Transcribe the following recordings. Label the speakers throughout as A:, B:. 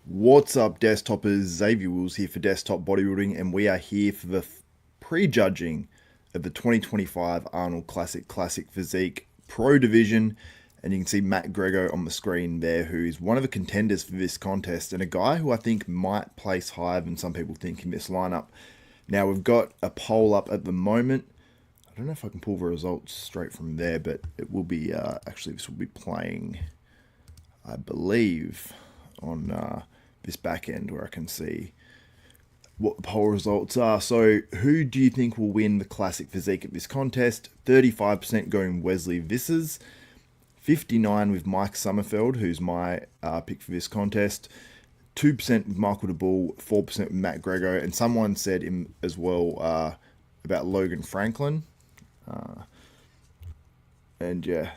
A: What's up, desktopers? Xavier Wills here for Desktop Bodybuilding, and we are here for the prejudging of the 2025 Arnold Classic Physique Pro Division. And you can see Matt Greggo on the screen there, who is one of the contenders for this contest, and a guy who I think might place higher than some people think in this lineup. Now, we've got a poll up at the moment. I don't know if I can pull the results straight from there, but it will be, actually, this will be playing, I believe, on this back end where I can see what the poll results are. So who do you think will win the Classic Physique at this contest? 35% going Wesley Vissers, 59% with Mike Sommerfeld, who's my pick for this contest, 2% with Michael Daboul, 4% with Matt Greggo, and someone said as well about Logan Franklin. And yeah,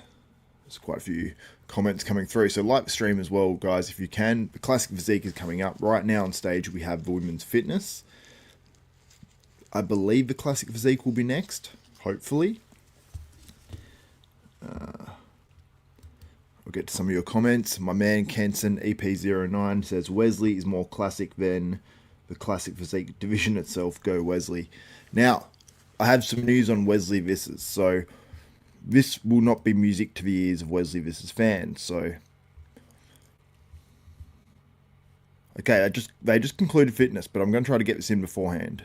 A: there's quite a few comments coming through. So like the stream as well, guys, if you can. The Classic Physique is coming up. Right now on stage, we have the women's fitness. I believe the Classic Physique will be next, hopefully. I'll get to some of your comments. My man Kenson, EP09, says Wesley is more classic than the Classic Physique division itself. Go Wesley. Now, I have some news on Wesley Vissers. So this will not be music to the ears of Wesley Vissers fans. So, okay, they just concluded fitness, but I'm going to try to get this in beforehand.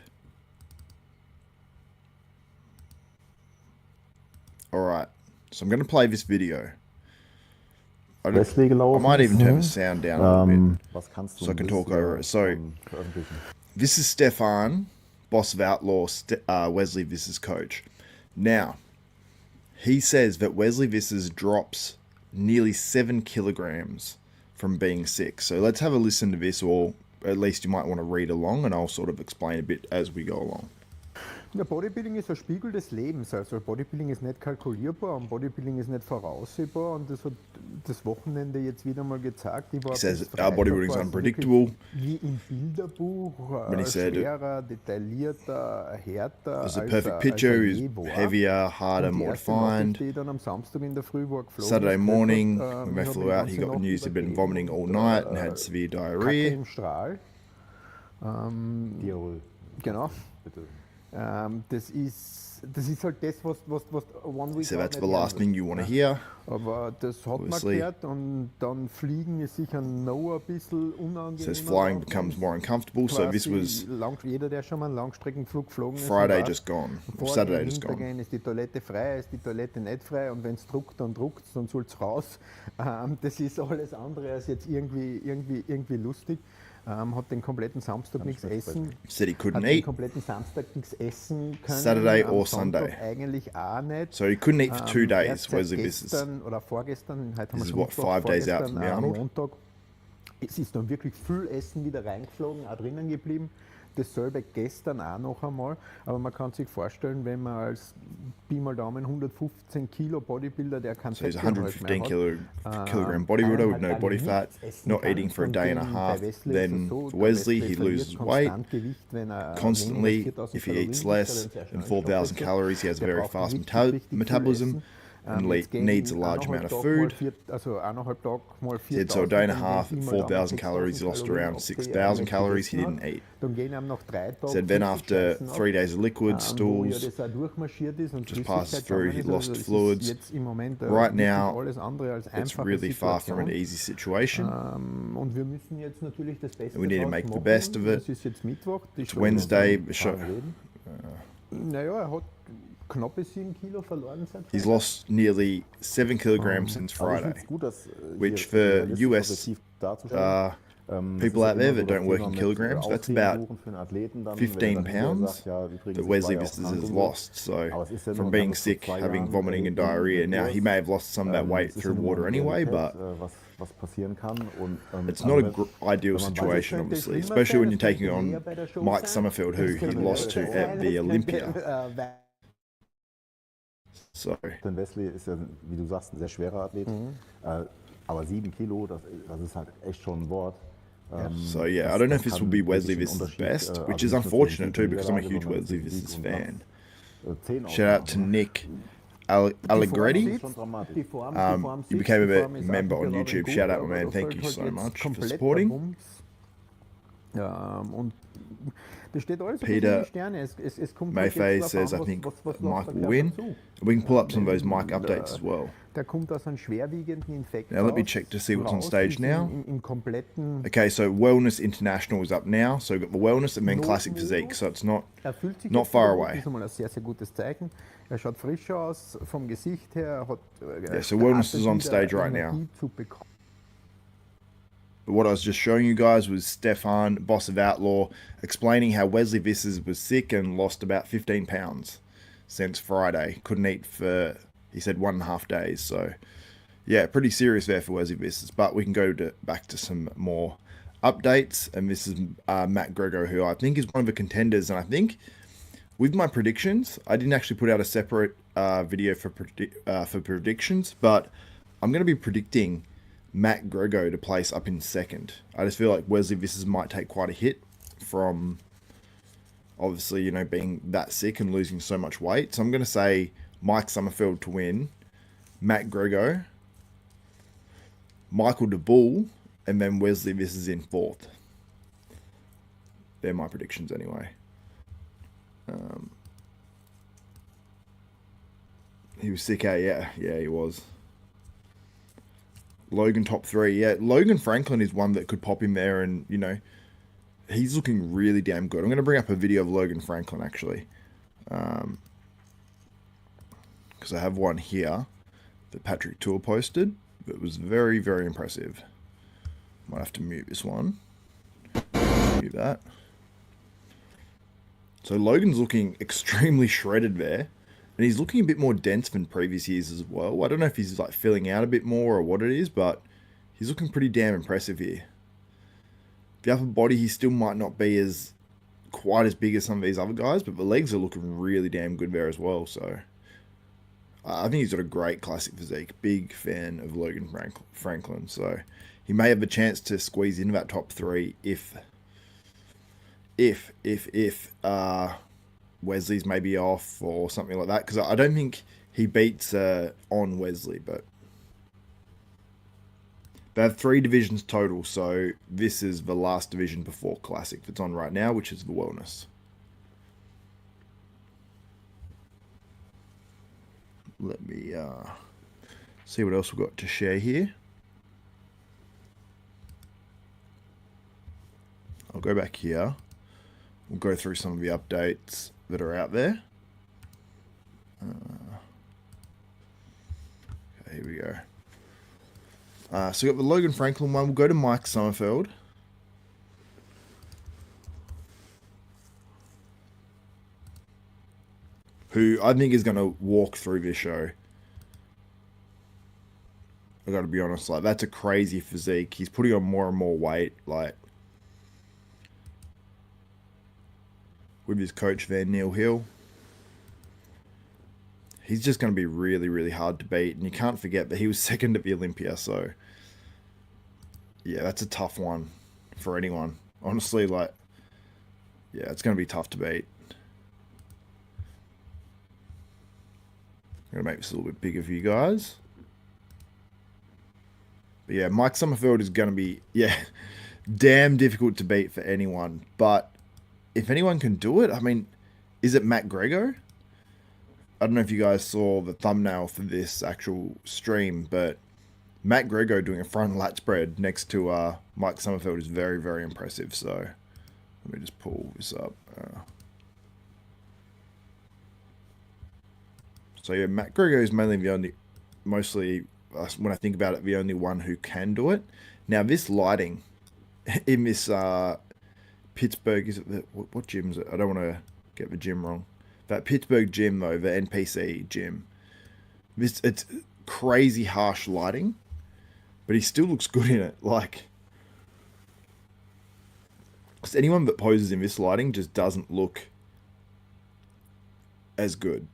A: All right, so I'm going to play this video. I might even turn the sound down a little bit so I can talk over it. So, this is Stefan, boss of Outlaw, Wesley Vissers' coach. Now, he says that Wesley Vissers drops nearly 7 kilograms from being sick. So let's have a listen to this, or at least you might want to read along, and I'll sort of explain a bit as we go along.
B: Ja, Bodybuilding ist ein Spiegel des Lebens. Also Bodybuilding ist nicht kalkulierbar und Bodybuilding ist nicht voraussehbar, und das hat das Wochenende jetzt wieder mal gezeigt.
A: He says our bodybuilding is unpredictable.
B: Wie im Bilderbuch,
A: schwerer,
B: detaillierter, härter.
A: There's a perfect picture, who's heavier, harder, more defined. Saturday morning, when I flew out, he got the news he'd been vomiting all night and had severe diarrhea.
B: Genau. Das ist halt das, was One Week.
A: So that's the last thing you want to hear.
B: Aber das hat man gehört, und dann Fliegen ist sicher noch ein bisschen unangenehm.
A: Says flying becomes more uncomfortable, so this was
B: jeder, der schon mal einen Langstreckenflug geflogen ist,
A: Friday just gone, Saturday just gone.
B: Ist die Toilette frei, ist die Toilette nicht frei, und wenn es druckt, dann soll es raus. Das ist alles andere als jetzt irgendwie lustig. Hat den kompletten Samstag nichts essen.
A: Said he couldn't
B: eat.
A: Den
B: kompletten Samstag nichts essen können.
A: Saturday or Sunday.
B: Eigentlich auch nicht.
A: So he couldn't eat for 2 days. Wesley Vissers.
B: Oder vorgestern, heute haben
A: This is
B: wir
A: what 5 days out from the Arnold.
B: Montag. Es ist dann wirklich viel Essen wieder reingeflogen, auch drinnen geblieben. Dasselbe gestern auch noch einmal, aber man kann sich vorstellen, wenn man als Pi mal Daumen 115 Kilo Bodybuilder, der kann
A: so he's a 115 kilogram bodybuilder with no body fat, not eating for a day and a half. Then for Wesley, he loses weight constantly. If he eats less than 4,000 calories, he has a very fast metabolism and needs a large amount of food. He said so a day and a half, 4,000 calories, he lost around 6,000 calories he didn't eat. Said then after 3 days of liquids, stools, just passes through, he lost fluids. Right now, it's really far from an easy situation. And we need to make the best of it. It's Wednesday. He's lost nearly 7 kilograms since Friday, which for US people out there that don't work in kilograms, that's about 15 pounds that Wesley Vissers has lost. So from being sick, having vomiting and diarrhea, now he may have lost some of that weight through water anyway, but it's not an ideal situation, obviously, especially when you're taking on Mike Sommerfeld, who he lost to at the Olympia. So.
C: Denn Wesley ist ja, wie du sagst, ein sehr schwerer Athlet. Aber 7 Kilo, das ist halt echt schon ein Wort.
A: So yeah, I don't know if this will be Wesley Vissers' best, which is unfortunate too, because I'm a huge Wesley Vissers fan. Shout out to Nick Allegretti. You became a member on YouTube. Shout out, my man. Thank you so much for supporting.
B: Und das steht alles ein bisschen in
A: Peter
B: die Sterne. Es kommt
A: Mayface
B: wirklich drauf
A: says,
B: an,
A: I think
B: was
A: Mike
B: lässt der
A: will
B: Körper
A: win.
B: zu.
A: We can pull up some of those Mike
B: Wenn
A: updates as well.
B: der kommt aus einem schwerwiegenden Infekt
A: Now let me
B: raus,
A: check to see what's on
B: raus,
A: stage
B: ist
A: now.
B: im kompletten
A: Okay, so Wellness International is up now. So we've got the Wellness and then Classic Physique. So it's not
B: Er fühlt sich
A: not
B: jetzt
A: far
B: wieder gut,
A: away.
B: das ist einmal ein sehr, sehr gutes Zeichen. Er schaut frisch aus, vom Gesicht her, er hat
A: Yeah, so Wellness is on stage right now.
B: Energie zu bekommen.
A: But what I was just showing you guys was Stefan, boss of Outlaw, explaining how Wesley Vissers was sick and lost about 15 pounds since Friday. Couldn't eat for, he said, 1.5 days. So, yeah, pretty serious there for Wesley Vissers. But we can go back to some more updates. And this is Matt Greggo, who I think is one of the contenders. And I think with my predictions, I didn't actually put out a separate video for predictions, but I'm going to be predicting Matt Greggo to place up in second. I just feel like Wesley Vissers might take quite a hit from obviously, you know, being that sick and losing so much weight. So I'm going to say Mike Sommerfeld to win, Matt Greggo, Michael Daboul, and then Wesley Vissers in fourth. They're my predictions anyway. He was sick, eh? Yeah, he was. Logan top 3. Yeah, Logan Franklin is one that could pop in there and, you know, he's looking really damn good. I'm going to bring up a video of Logan Franklin, actually. Because I have one here that Patrick Tour posted that was very, very impressive. Might have to mute this one. Mute that. So Logan's looking extremely shredded there. And he's looking a bit more dense than previous years as well. I don't know if he's like filling out a bit more or what it is, but he's looking pretty damn impressive here. The upper body, he still might not be as quite as big as some of these other guys, but the legs are looking really damn good there as well. So I think he's got a great classic physique. Big fan of Logan Franklin. So he may have a chance to squeeze into that top 3 if Wesley's maybe off or something like that, because I don't think he beats on Wesley, but they have 3 divisions total, so this is the last division before Classic that's on right now, which is the Wellness. Let me see what else we've got to share here. I'll go back here. We'll go through some of the updates that are out there. Okay, here we go. So we got the Logan Franklin one. We'll go to Mike Sommerfeld. Who I think is going to walk through this show. I got to be honest, like that's a crazy physique. He's putting on more and more weight, like with his coach Van Neil Hill. He's just going to be really, really hard to beat. And you can't forget that he was second at the Olympia. So, yeah, that's a tough one for anyone. Honestly, like, yeah, it's going to be tough to beat. I'm going to make this a little bit bigger for you guys. But yeah, Mike Sommerfeld is going to be, yeah, damn difficult to beat for anyone. But if anyone can do it, I mean, is it Matt Greggo? I don't know if you guys saw the thumbnail for this actual stream, but Matt Greggo doing a front lat spread next to Mike Sommerfeld is very, very impressive. So let me just pull this up. So yeah, Matt Greggo is mainly the only, mostly when I think about it, the only one who can do it. Now this lighting in this Pittsburgh, is it the, what gym is it? I don't want to get the gym wrong. That Pittsburgh gym though, the NPC gym, it's crazy harsh lighting, but he still looks good in it. Like, just anyone that poses in this lighting just doesn't look as good,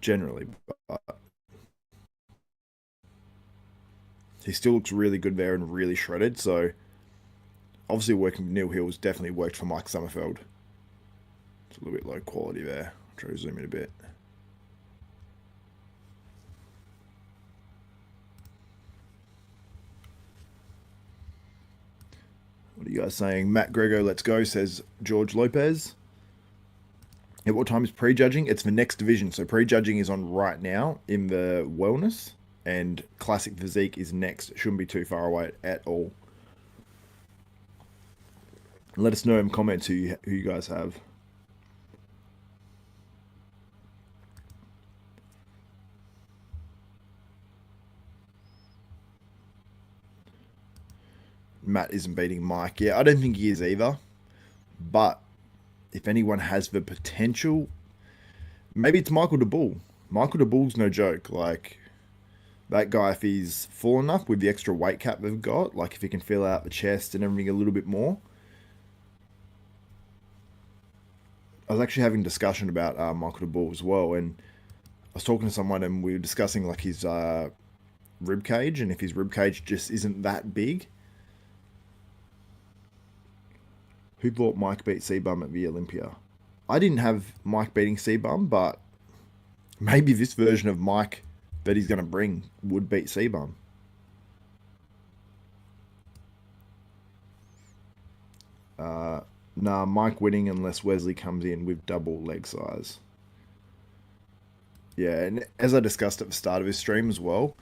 A: generally. But he still looks really good there and really shredded. So obviously working with Neil Hill's definitely worked for Mike Sommerfeld. It's a little bit low quality there. Try to zoom in a bit. What do You guys saying Matt Greggo, let's go, says George Lopez. At what time is prejudging? It's the next division. So prejudging is on right now in the wellness, and Classic Physique is next. It shouldn't be too far away at all. Let us know in comments who you guys have. Matt isn't beating Mike. Yeah, I don't think he is either. But if anyone has the potential, maybe it's Michael Daboul. Michael Daboul's no joke. Like, that guy, if he's full enough with the extra weight cap they've got, like if he can fill out the chest and everything a little bit more. I was actually having a discussion about Michael Daboul as well, and I was talking to someone and we were discussing like his rib cage, and if his rib cage just isn't that big. Who thought Mike beat C-Bum at the Olympia? I didn't have Mike beating C-Bum, but maybe this version of Mike that he's going to bring would beat C-Bum. Nah, Mike winning unless Wesley comes in with double leg size. Yeah, and as I discussed at the start of his stream as well,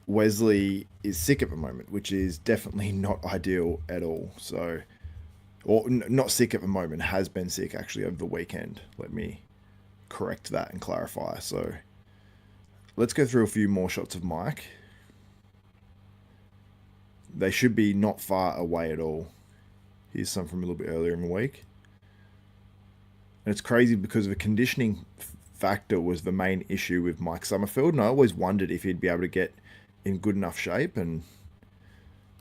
A: Wesley is sick at the moment, which is definitely not ideal at all. So, or not sick at the moment, has been sick actually over the weekend. Let me correct that and clarify. So, let's go through a few more shots of Mike. They should be not far away at all. Here's some from a little bit earlier in the week. And it's crazy because the conditioning factor was the main issue with Mike Sommerfeld. And I always wondered if he'd be able to get in good enough shape. And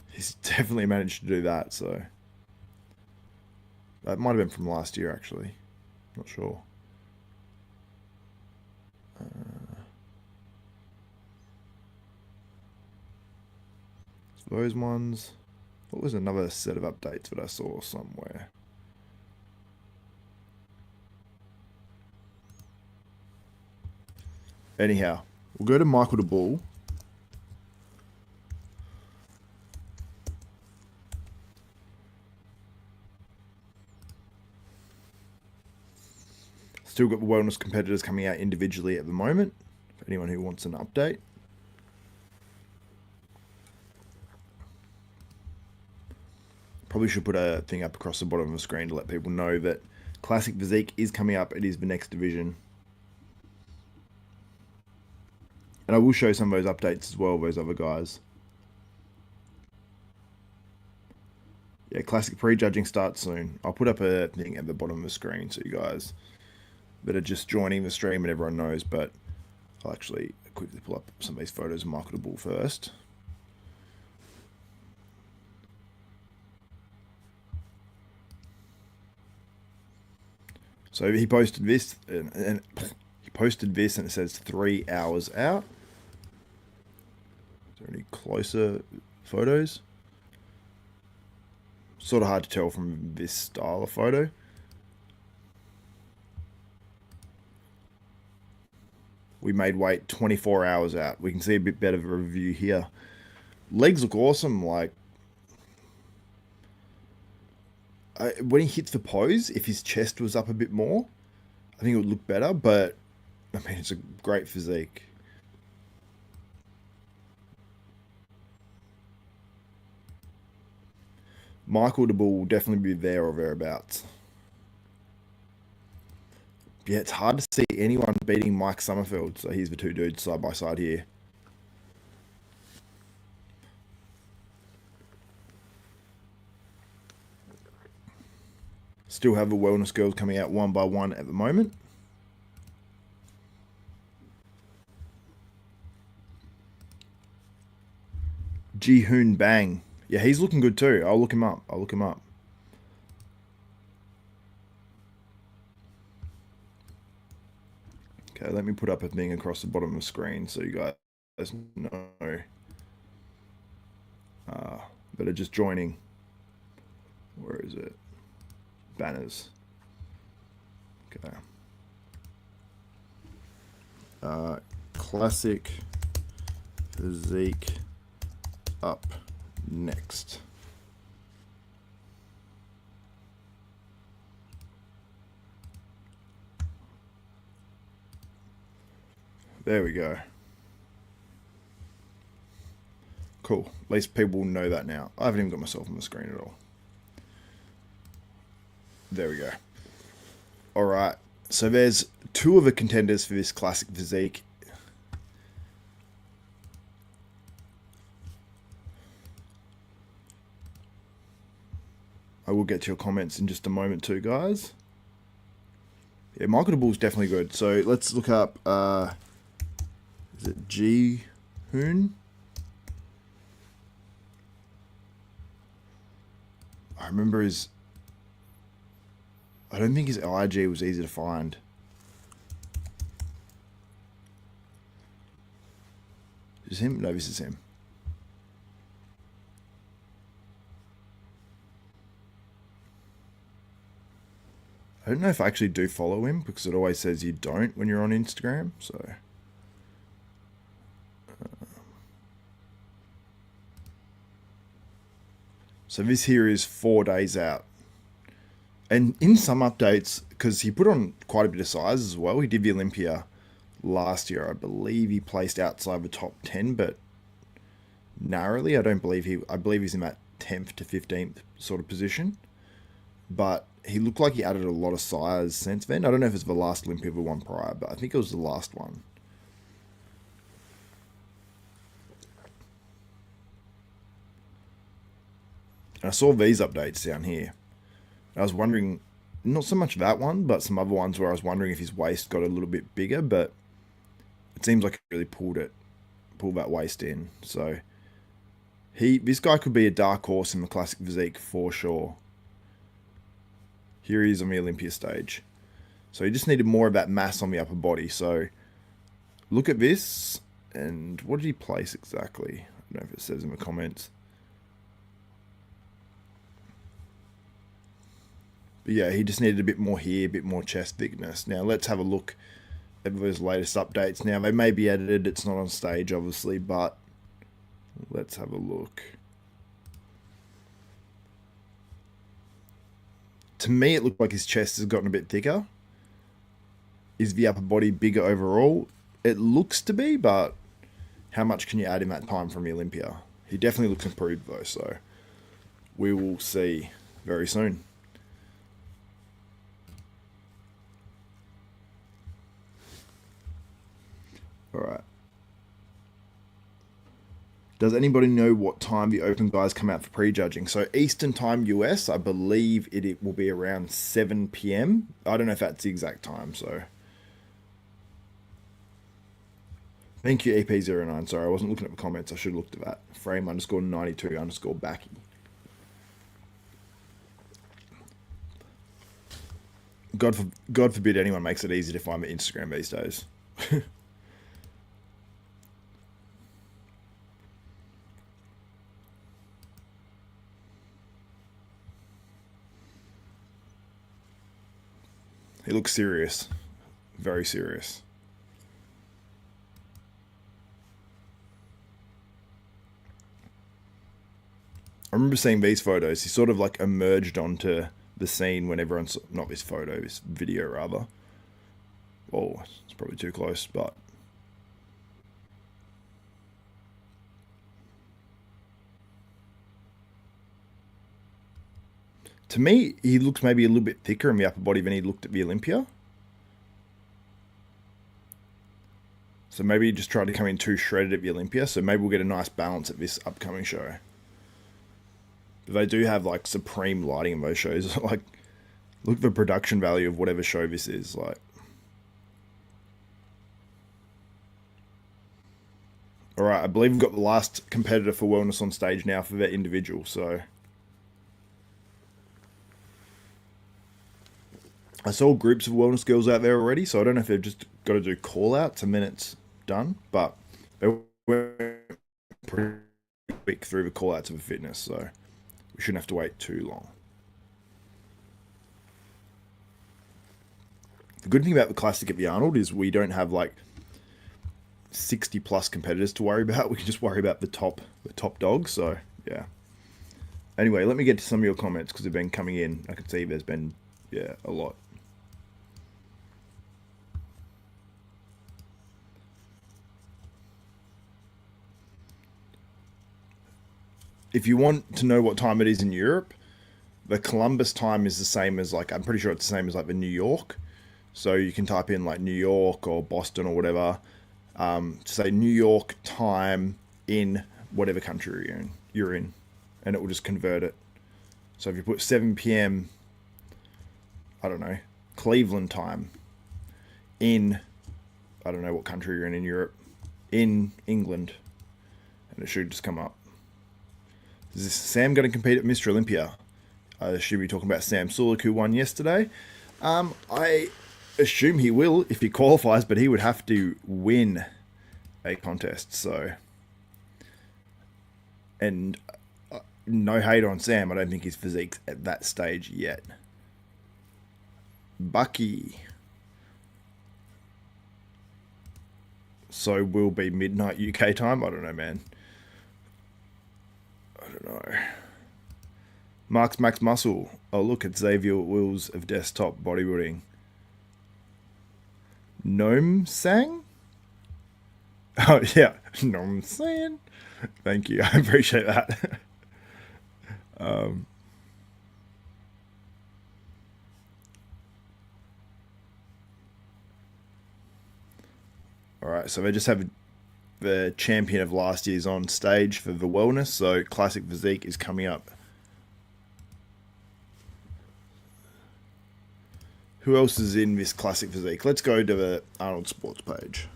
A: he's definitely managed to do that. So that might have been from last year, actually. Not sure. Those ones. What was another set of updates that I saw somewhere? Anyhow, we'll go to Michael Daboul. Still got the wellness competitors coming out individually at the moment, for anyone who wants an update. Probably should put a thing up across the bottom of the screen to let people know that Classic Physique is coming up. It is the next division. And I will show some of those updates as well, those other guys. Yeah, Classic Prejudging starts soon. I'll put up a thing at the bottom of the screen so you guys that are just joining the stream and everyone knows, but I'll actually quickly pull up some of these photos of Michael Daboul first. So he posted this, and he posted this, and it says 3 hours out. Is there any closer photos? Sort of hard to tell from this style of photo. We made weight 24 hours out. We can see a bit better of a review here. Legs look awesome. Like, when he hits the pose, if his chest was up a bit more, I think it would look better, but I mean, it's a great physique. Michael Daboul will definitely be there or thereabouts. Yeah, it's hard to see anyone beating Mike Sommerfeld, so here's the two dudes side by side here. Still have the wellness girls coming out one by one at the moment. Ji-Hoon Bang. Yeah, he's looking good too. I'll look him up. Okay, let me put up a thing across the bottom of the screen so you guys know that are just joining. Where is it? Banners. Okay. Classic Physique up next. There we go. Cool. At least people know that now. I haven't even got myself on the screen at all. There we go. All right. So there's two of the contenders for this Classic Physique. I will get to your comments in just a moment too, guys. Yeah, Michael Daboul's definitely good. So let's look up, is it Ji-hoon? I remember his, I don't think his IG was easy to find. Is this him? No, this is him. I don't know if I actually do follow him because it always says you don't when you're on Instagram. So this here is 4 days out. And in some updates, because he put on quite a bit of size as well, he did the Olympia last year. I believe he placed outside the top 10, but narrowly. I believe he's in that 10th to 15th sort of position. But he looked like he added a lot of size since then. I don't know if it's the last Olympia or the one prior, but I think it was the last one. And I saw these updates down here. I was wondering, not so much that one, but some other ones where I was wondering if his waist got a little bit bigger, but it seems like he really pulled that waist in. So this guy could be a dark horse in the Classic Physique for sure. Here he is on the Olympia stage. So he just needed more of that mass on the upper body. So look at this. And what did he place exactly? I don't know if it says in the comments. But yeah, he just needed a bit more here, a bit more chest thickness. Now let's have a look at those latest updates. Now they may be edited. It's not on stage, obviously, but let's have a look. To me, it looked like his chest has gotten a bit thicker. Is the upper body bigger overall? It looks to be, but how much can you add in that time from the Olympia? He definitely looks improved though, so we will see very soon. All right. Does anybody know what time the open guys come out for prejudging? So Eastern time US, I believe it will be around 7 p.m. I don't know if that's the exact time, so. Thank you, EP09. Sorry, I wasn't looking at the comments. I should have looked at that. Frame_92_Backy. God forbid anyone makes it easy to find my Instagram these days. He looks serious. Very serious. I remember seeing these photos. He sort of like emerged onto the scene when everyone's... Not this photo, this video rather. Oh, it's probably too close, but... To me, he looks maybe a little bit thicker in the upper body than he looked at the Olympia. So maybe he just tried to come in too shredded at the Olympia. So maybe we'll get a nice balance at this upcoming show. But they do have like supreme lighting in those shows. Like, look at the production value of whatever show this is. Like, all right, I believe we've got the last competitor for wellness on stage now for that individual. So I saw groups of wellness girls out there already, so I don't know if they've just got to do call-outs and then it's done, but they went pretty quick through the call-outs of the fitness, so we shouldn't have to wait too long. The good thing about the Classic at the Arnold is we don't have like 60 plus competitors to worry about. We can just worry about the top dogs, so yeah. Anyway, let me get to some of your comments because they've been coming in. I can see there's been, yeah, a lot. if you want to know what time it is in Europe, the Columbus time is the same as, like, I'm pretty sure it's the same as like the New York. So you can type in like New York or Boston or whatever, to say New York time in whatever country you're in, and it will just convert it. So if you put 7 p.m., I don't know, Cleveland time in, I don't know what country you're in Europe, in England, and it should just come up. Is Sam going to compete at Mr. Olympia? I should be talking about Sam Sulek, who won yesterday. I assume he will if he qualifies, but he would have to win a contest. So, and no hate on Sam, I don't think his physique's at that stage yet. Bucky. So will be midnight UK time? I don't know, man. I don't know. Mark's Max Muscle. Oh, look at Xavier Wills of Desktop Bodybuilding. Gnome Sang? Oh, yeah. Gnome Sang. Thank you. I appreciate that. Alright, so they just have the champion of last year's on stage for the wellness. So Classic Physique is coming up. Who else is in this Classic Physique? Let's go to the Arnold Sports page.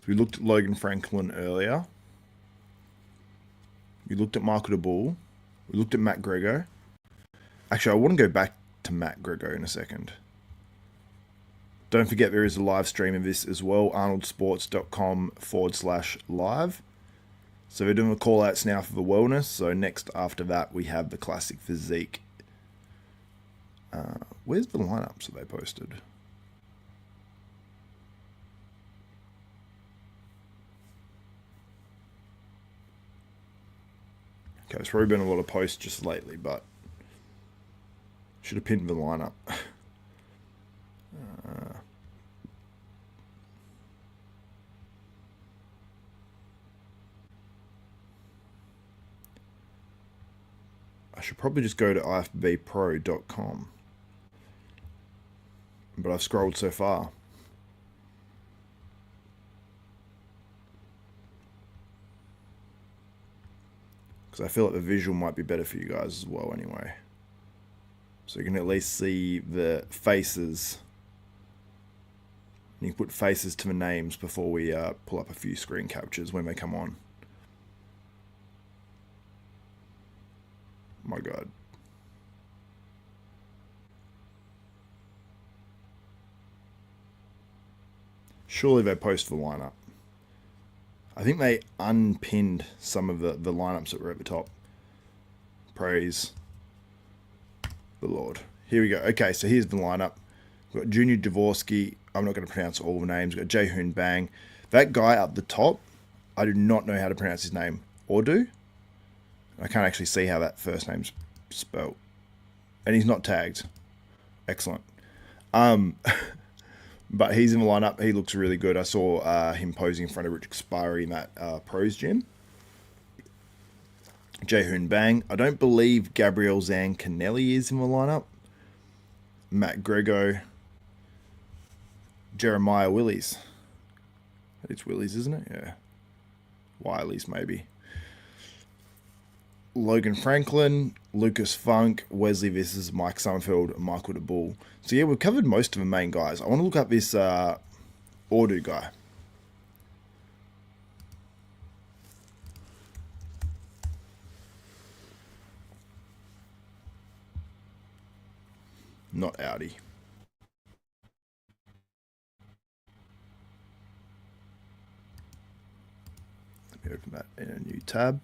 A: We looked at Logan Franklin earlier. We looked at Michael Daboul. We looked at Matt Greggo. Actually, I want to go back to Matt Greggo in a second. Don't forget there is a live stream of this as well, arnoldsports.com/live. So we're doing the call outs now for the wellness. So next after that, we have the Classic Physique. Where's the lineups that they posted? Okay, it's probably been a lot of posts just lately, but should have pinned the lineup. I should probably just go to ifbbpro.com, but I've scrolled so far. Because I feel like the visual might be better for you guys as well anyway. So you can at least see the faces. You can put faces to the names before we pull up a few screen captures when they come on. My God. Surely they post the lineup. I think they unpinned some of the lineups that were at the top. Praise the Lord. Here we go. Okay, so here's the lineup. We've got Junior Dvorsky. I'm not going to pronounce all the names. We've got Jae-Hoon Bang. That guy up the top, I do not know how to pronounce his name. Or do? I can't actually see how that first name's spelled. And he's not tagged. Excellent. But he's in the lineup. He looks really good. I saw him posing in front of Rich Expiry in that pros gym. Jae-Hoon Bang. I don't believe Gabriel Zancanelli is in the lineup. Matt Greggo. Jeremiah Willies. It's Willies, isn't it? Yeah. Wileys, maybe. Logan Franklin, Lucas Funk, Wesley Vissers, Mike Sommerfeld, and Michael Daboul. So yeah, we've covered most of the main guys. I want to look up this Ordu guy. Not Audi. Let me open that in a new tab.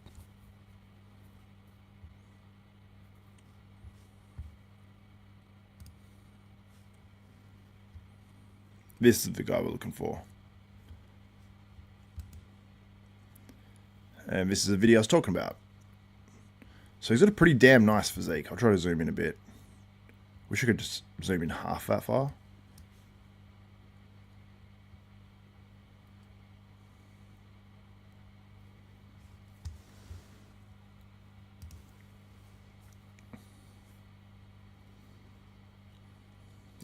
A: This is the guy we're looking for. And this is the video I was talking about. So he's got a pretty damn nice physique. I'll try to zoom in a bit. Wish I could just zoom in half that far.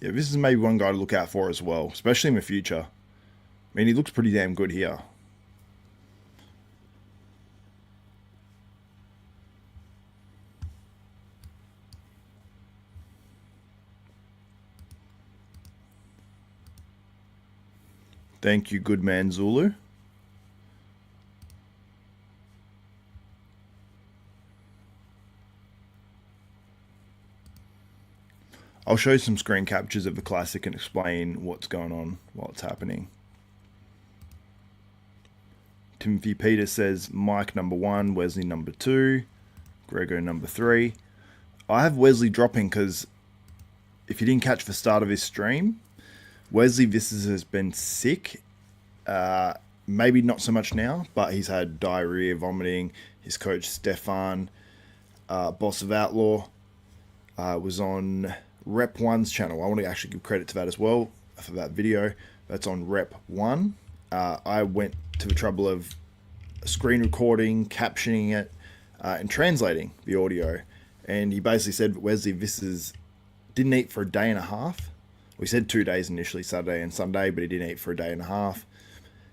A: Yeah, this is maybe one guy to look out for as well, especially in the future. I mean, he looks pretty damn good here. Thank you, good man Zulu. I'll show you some screen captures of the Classic and explain what's going on while it's happening. Timothy Peter says Mike number 1, Wesley number 2, Greggo number 3. I have Wesley dropping because if you didn't catch the start of his stream, Wesley Vissers has been sick. Maybe not so much now, but he's had diarrhea, vomiting. His coach Stefan, boss of Outlaw, was on Rep 1's channel. I want to actually give credit to that as well for that video. That's on Rep 1. I went to the trouble of screen recording, captioning it, and translating the audio. And he basically said that Wesley Vissers didn't eat for a day and a half. We said 2 days initially, Saturday and Sunday, but he didn't eat for a day and a half.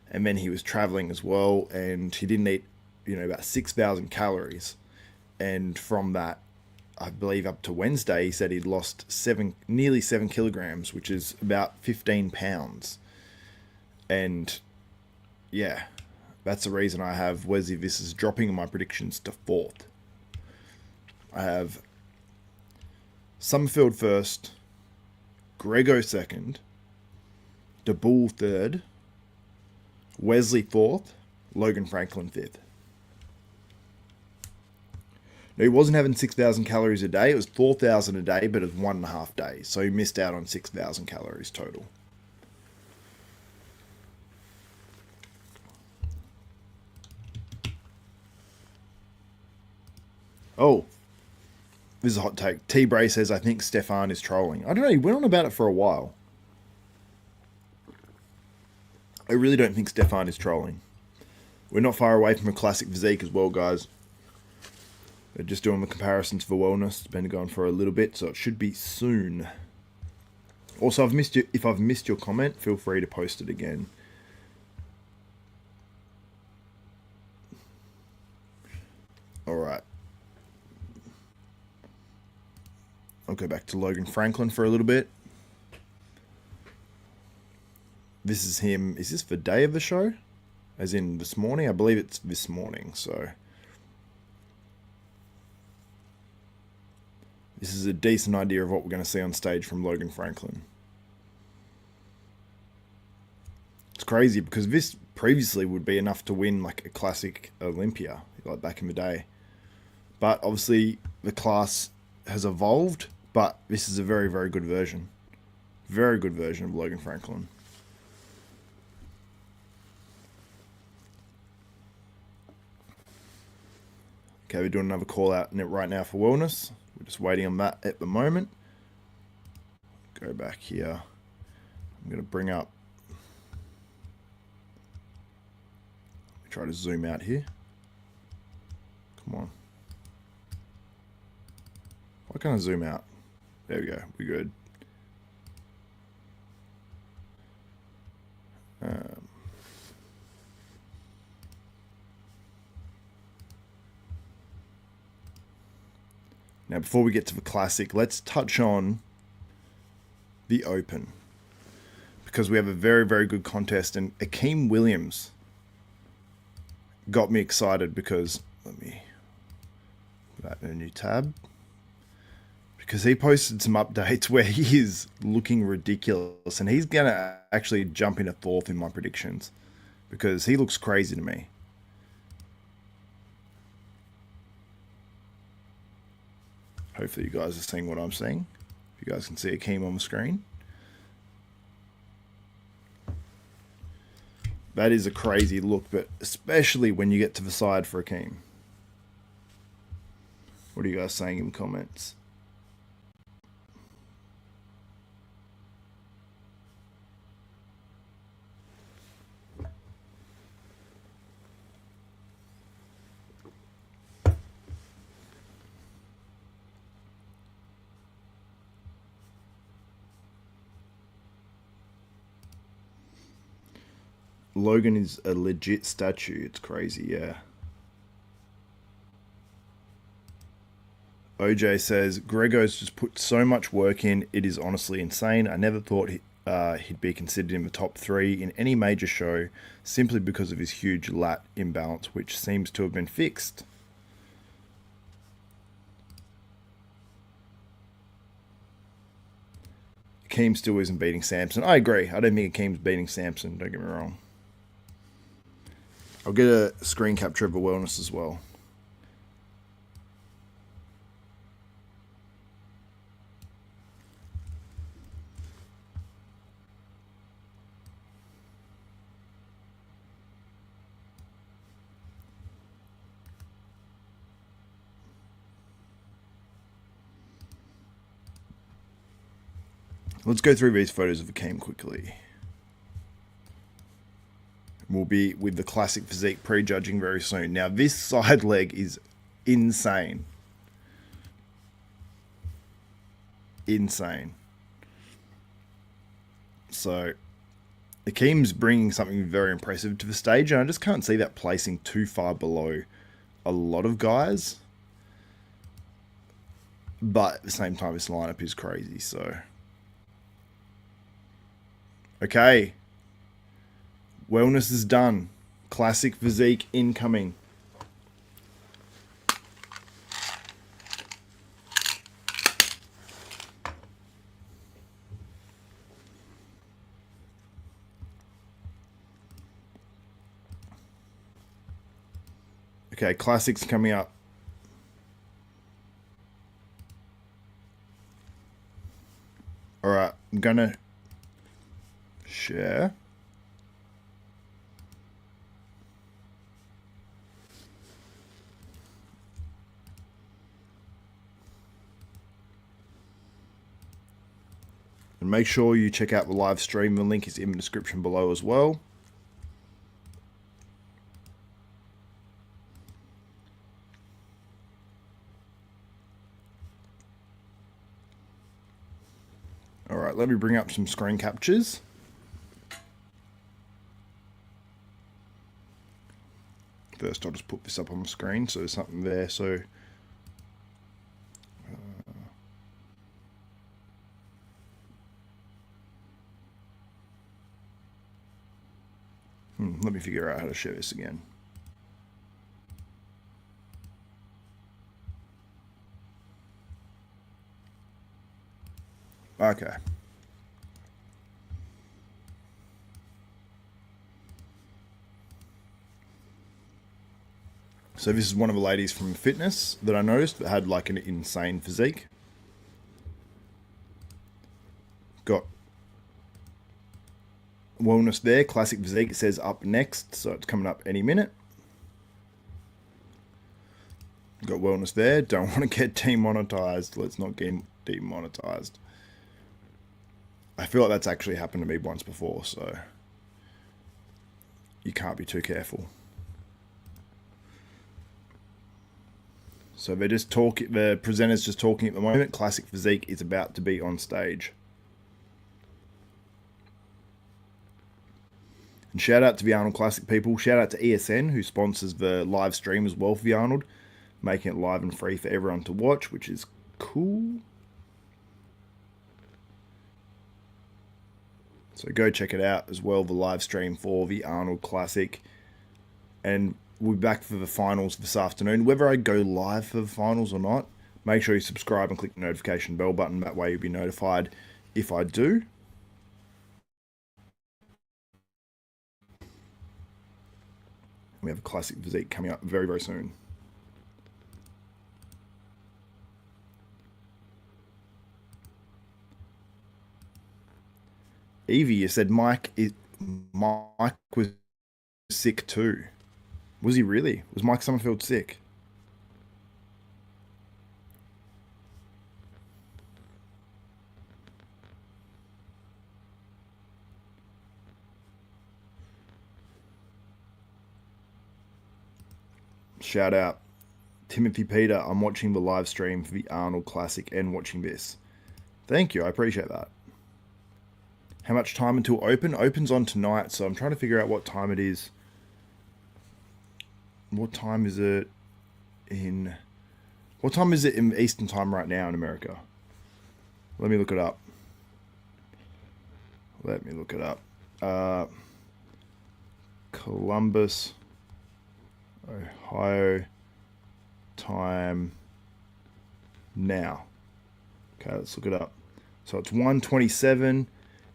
A: And then he was traveling as well, and he didn't eat, about 6,000 calories. And from that, I believe up to Wednesday, he said he'd lost nearly 7 kilograms, which is about 15 pounds. And yeah, that's the reason I have Wesley Vissers dropping my predictions to 4th. I have Sommerfeld 1st, Greggo 2nd, Daboul 3rd, Wesley 4th, Logan Franklin 5th. Now, he wasn't having 6,000 calories a day. It was 4,000 a day, but it was 1.5 days. So he missed out on 6,000 calories total. Oh, this is a hot take. T-Bray says, I think Stefan is trolling. I don't know. He went on about it for a while. I really don't think Stefan is trolling. We're not far away from a Classic Physique as well, guys. They're just doing the comparisons for wellness. It's been going for a little bit, so it should be soon. Also, if I've missed your comment, feel free to post it again. All right. I'll go back to Logan Franklin for a little bit. This is him. Is this the day of the show? As in this morning? I believe it's this morning, so. This is a decent idea of what we're going to see on stage from Logan Franklin. It's crazy because this previously would be enough to win like a Classic Olympia, like back in the day. But obviously the class has evolved, but this is a very, very good version. Very good version of Logan Franklin. Okay, we're doing another call out right now for wellness. We're just waiting on that at the moment. Go back here. I'm going to bring up. Try to zoom out here. Come on. Why can't I zoom out? There we go. We're good. Now, before we get to the Classic, let's touch on the Open. Because we have a very, very good contest. And Akeem Williams got me excited because, let me put that in a new tab. Because he posted some updates where he is looking ridiculous. And he's going to actually jump into 4th in my predictions. Because he looks crazy to me. Hopefully you guys are seeing what I'm seeing. If you guys can see Akeem on the screen. That is a crazy look, but especially when you get to the side for Akeem. What are you guys saying in the comments? Logan is a legit statue. It's crazy, yeah. OJ says, Greggo's just put so much work in. It is honestly insane. I never thought he'd be considered in the top 3 in any major show simply because of his huge lat imbalance, which seems to have been fixed. Akeem still isn't beating Samson. I agree. I don't think Akeem's beating Samson. Don't get me wrong. I'll get a screen capture of the wellness as well. Let's go through these photos of Akeem quickly. We'll be with the Classic Physique prejudging very soon. Now, this side leg is insane. Insane. So, Akeem's bringing something very impressive to the stage, and I just can't see that placing too far below a lot of guys. But at the same time, this lineup is crazy, so... Okay. Wellness is done. Classic Physique incoming. Okay, Classic's coming up. Alright, I'm gonna share. And make sure you check out the live stream. The link is in the description below as well. Alright, let me bring up some screen captures. First, I'll just put this up on the screen so there's something there. So, let me figure out how to share this again. Okay. So this is one of the ladies from Fitness that I noticed that had like an insane physique. Got wellness there, Classic Physique, it says up next, so it's coming up any minute. Got wellness there, don't want to get demonetized, let's not get demonetized. I feel like that's actually happened to me once before, so you can't be too careful. So they're just talking, the presenter's just talking at the moment. Classic Physique is about to be on stage. And shout out to the Arnold Classic people. Shout out to ESN, who sponsors the live stream as well for the Arnold, making it live and free for everyone to watch, which is cool. So go check it out as well, the live stream for the Arnold Classic. And we'll be back for the finals this afternoon. Whether I go live for the finals or not, make sure you subscribe and click the notification bell button. That way you'll be notified if I do. We have a Classic Physique coming up very, very soon. Evie, you said Mike was sick too. Was he really? Was Mike Sommerfeld sick? Shout out. Timothy Peter, I'm watching the live stream for the Arnold Classic and watching this. Thank you, I appreciate that. How much time until open? Open's on tonight, so I'm trying to figure out what time it is. What time is it in... What time is it in Eastern time right now in America? Let me look it up. Columbus, Ohio time now. Okay, let's look it up. So it's 1:27.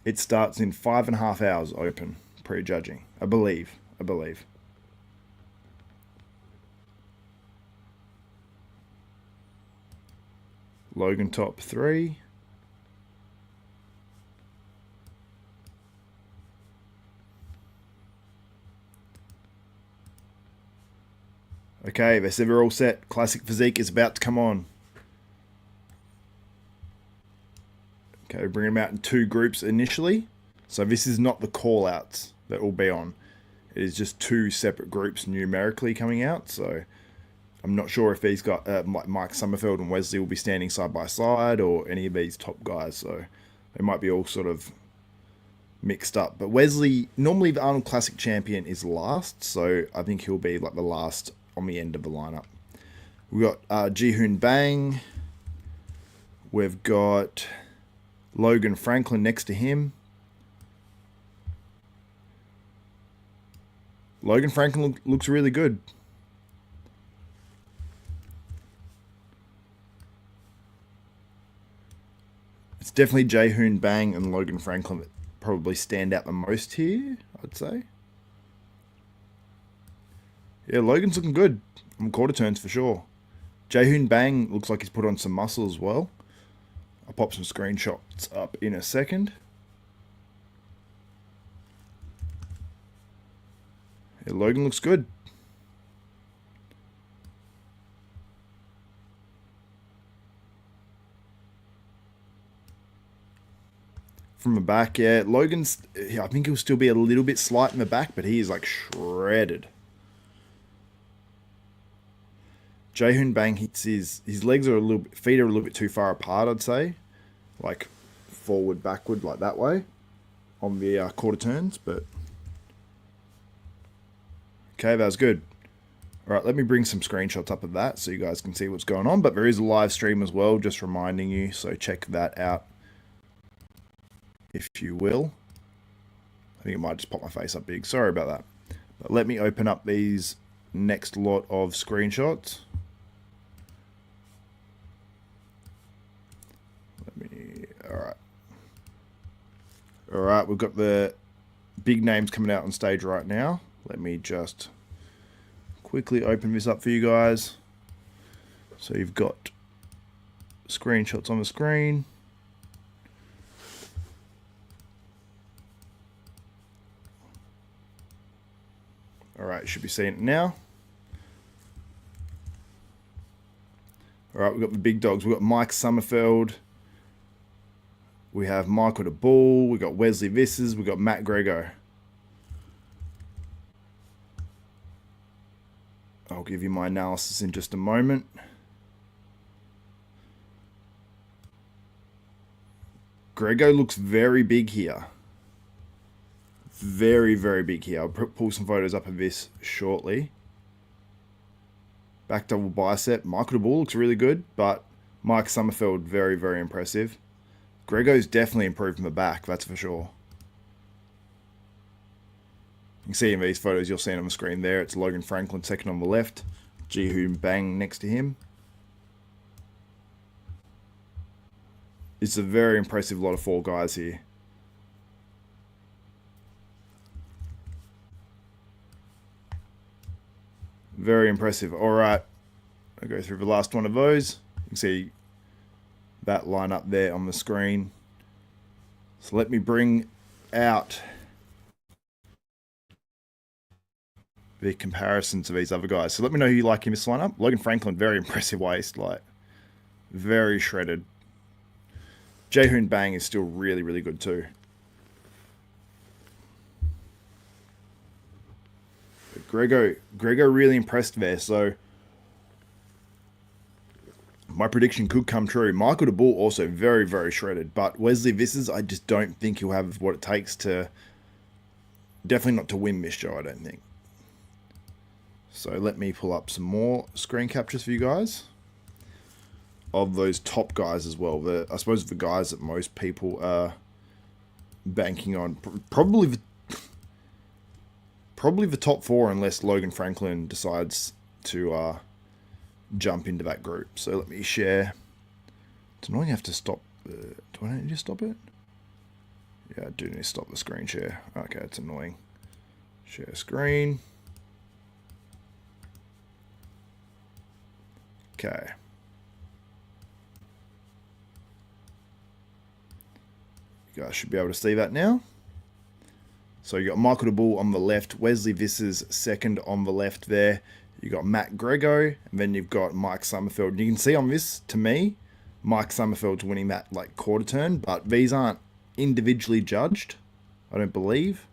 A: It starts in 5.5 hours open, prejudging. I believe. Logan top 3. Okay, they said we're all set. Classic Physique is about to come on. Okay, bring them out in 2 groups initially. So this is not the call-outs that will be on. It is just 2 separate groups numerically coming out. So I'm not sure if these got Mike Sommerfeld and Wesley will be standing side by side, or any of these top guys. So they might be all sort of mixed up. But Wesley, normally the Arnold Classic champion, is last. So I think he'll be like the last on the end of the lineup. We've got Jihoon Bang. We've got Logan Franklin next to him. Logan Franklin looks really good. It's definitely Jihoon Bang and Logan Franklin that probably stand out the most here, I'd say. Yeah, Logan's looking good on quarter turns for sure. Jihoon Bang looks like he's put on some muscle as well. I'll pop some screenshots up in a second. Yeah, Logan looks good. From the back, yeah, Logan's, I think he'll still be a little bit slight in the back, but he is like shredded. Jihoon Bang hits his legs are feet are a little bit too far apart, I'd say, like forward, backward, like that way, on the quarter turns. But okay, that was good. All right, let me bring some screenshots up of that so you guys can see what's going on. But there is a live stream as well, just reminding you, so check that out if you will. I think it might just pop my face up big. Sorry about that. But let me open up these next lot of screenshots. All right, we've got the big names coming out on stage right now. Let me just quickly open this up for you guys. So you've got screenshots on the screen. All right, you should be seeing it now. All right, we've got the big dogs. We've got Mike Sommerfeld. We have Michael Daboul. We've got Wesley Vissers. We've got Matt Greggo. I'll give you my analysis in just a moment. Greggo looks very big here. Very, very big here. I'll pull some photos up of this shortly. Back double bicep. Michael Daboul looks really good, but Mike Sommerfeld, very, very impressive. Greggo's definitely improved from the back, that's for sure. You can see in these photos, you'll see it on the screen there. It's Logan Franklin second on the left. Jihoon Bang next to him. It's a very impressive lot of 4 guys here. Very impressive. All right, I'll go through the last one of those. You can see that line up there on the screen. So let me bring out the comparison to these other guys. So let me know who you like in this lineup. Logan Franklin, very impressive waist, like very shredded. Jihoon Bang is still really, really good too. Greggo really impressed there. So my prediction could come true. Michael Daboul also very, very shredded, but Wesley Vissers, I just don't think he'll have what it takes to, definitely not to win this show, I don't think. So let me pull up some more screen captures for you guys of those top guys as well. I suppose the guys that most people are banking on. Probably the top 4, unless Logan Franklin decides to jump into that group. So let me share. It's annoying I have to stop. Do I need to stop it? Yeah, I do need to stop the screen share. Okay, it's annoying. Share screen. Okay. You guys should be able to see that now. So you got Michael Daboul on the left, Wesley Vissers second on the left there. You got Matt Greggo, and then you've got Mike Sommerfeld. And you can see on this, to me, Mike Sommerfeld's winning that like quarter turn, but these aren't individually judged, I don't believe.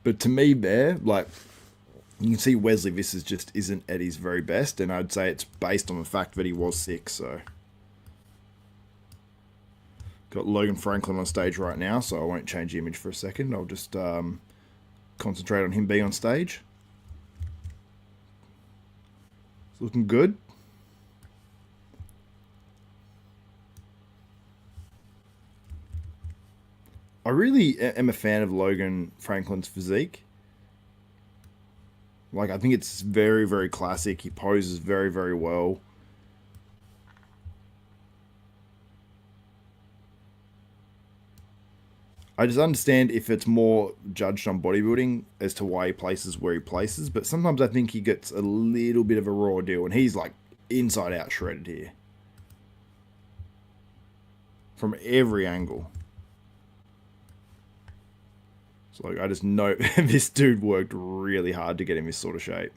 A: But to me there, like, you can see Wesley Vissers just isn't at his very best, and I'd say it's based on the fact that he was sick, so. Got Logan Franklin on stage right now, so I won't change the image for a second. I'll just concentrate on him being on stage. It's looking good. I really am a fan of Logan Franklin's physique. Like, I think it's very, very classic. He poses very, very well. I just understand if it's more judged on bodybuilding as to why he places where he places, but sometimes I think he gets a little bit of a raw deal, and he's like inside out shredded here. From every angle. So like, I just know this dude worked really hard to get in this sort of shape.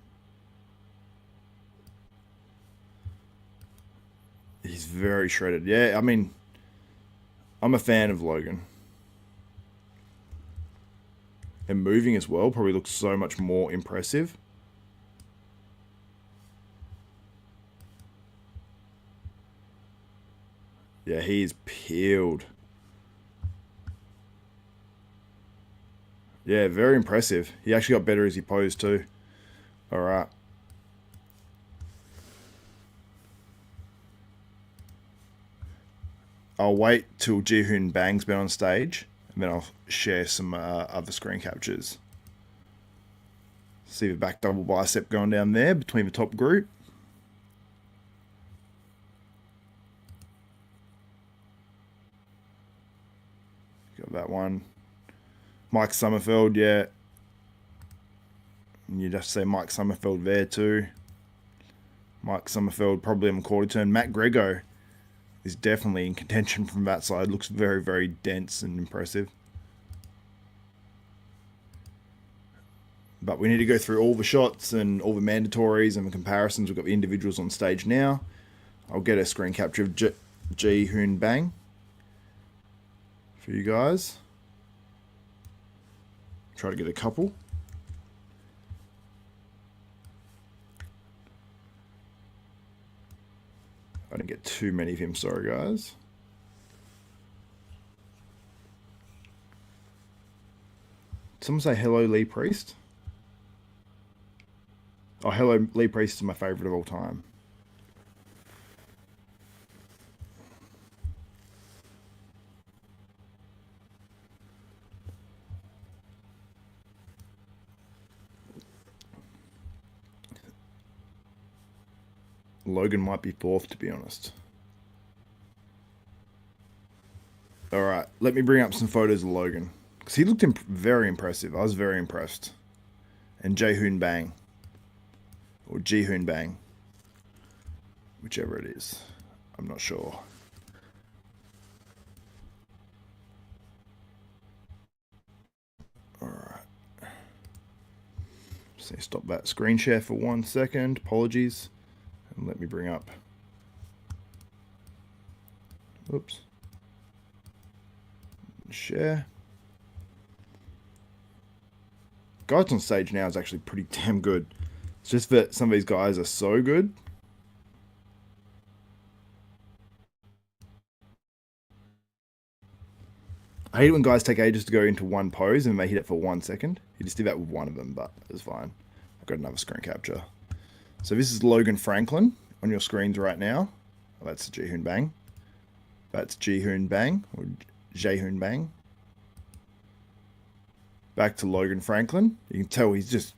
A: He's very shredded. Yeah, I mean, I'm a fan of Logan. And moving as well probably looks so much more impressive. Yeah, he is peeled. Yeah, very impressive. He actually got better as he posed too. All right. I'll wait till Jihoon Bang's been on stage, and then I'll share some other screen captures. See the back double bicep going down there between the top group. Got that one. Mike Sommerfeld, yeah. And you'd have to say Mike Sommerfeld there too. Mike Sommerfeld probably on the quarter turn. Matt Greggo is definitely in contention from that side. Looks very, very dense and impressive. But we need to go through all the shots and all the mandatories and the comparisons. We've got the individuals on stage now. I'll get a screen capture of Jihoon Bang for you guys. Try to get a couple. I didn't get too many of him, sorry guys. Someone say hello Lee Priest. Oh, hello Lee Priest is my favorite of all time. Logan might be fourth, to be honest. Alright, let me bring up some photos of Logan. Because he looked very impressive. I was very impressed. And Jihoon Bang. Or Jihoon Bang. Whichever it is. I'm not sure. Alright. Just need to stop that screen share for 1 second. Apologies. And let me bring up. Oops. Share. Guys on stage now is actually pretty damn good. It's just that some of these guys are so good. I hate it when guys take ages to go into one pose and they hit it for 1 second. You just did that with one of them, but it's fine. I've got another screen capture. So this is Logan Franklin on your screens right now. Oh, that's Jihoon Bang. That's Jihoon Bang, or Jaehoon Bang. Back to Logan Franklin. You can tell he's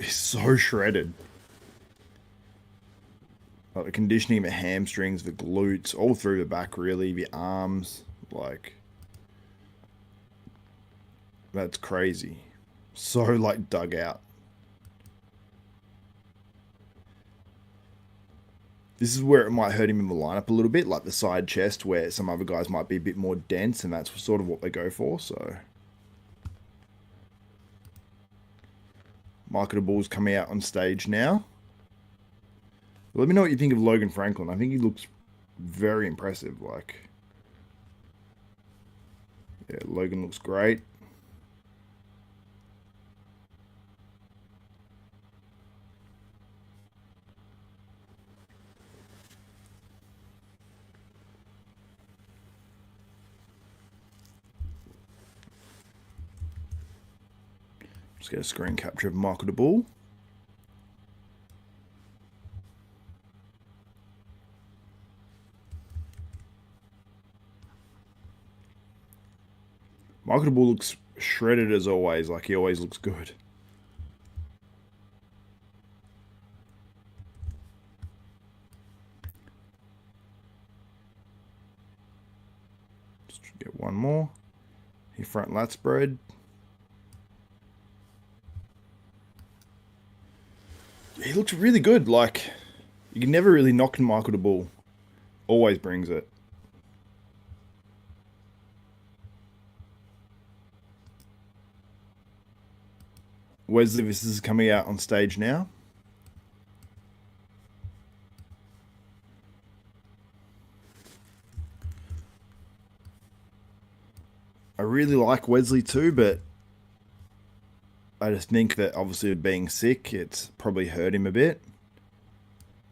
A: so shredded. Like the conditioning of the hamstrings, the glutes, all through the back really, the arms, like... That's crazy. So, like, dug out. This is where it might hurt him in the lineup a little bit, like the side chest, where some other guys might be a bit more dense, and that's sort of what they go for, so... Michael Daboul's coming out on stage now. Let me know what you think of Logan Franklin. I think he looks very impressive, like... Yeah, Logan looks great. Just get a screen capture of Michael Daboul. Michael Daboul looks shredded as always, like he always looks good. Just get one more. His front lat spread. He looks really good. Like, you can never really knock Michael Daboul. Always brings it. Wesley Vissers is coming out on stage now. I really like Wesley too, but I just think that obviously with being sick, it's probably hurt him a bit.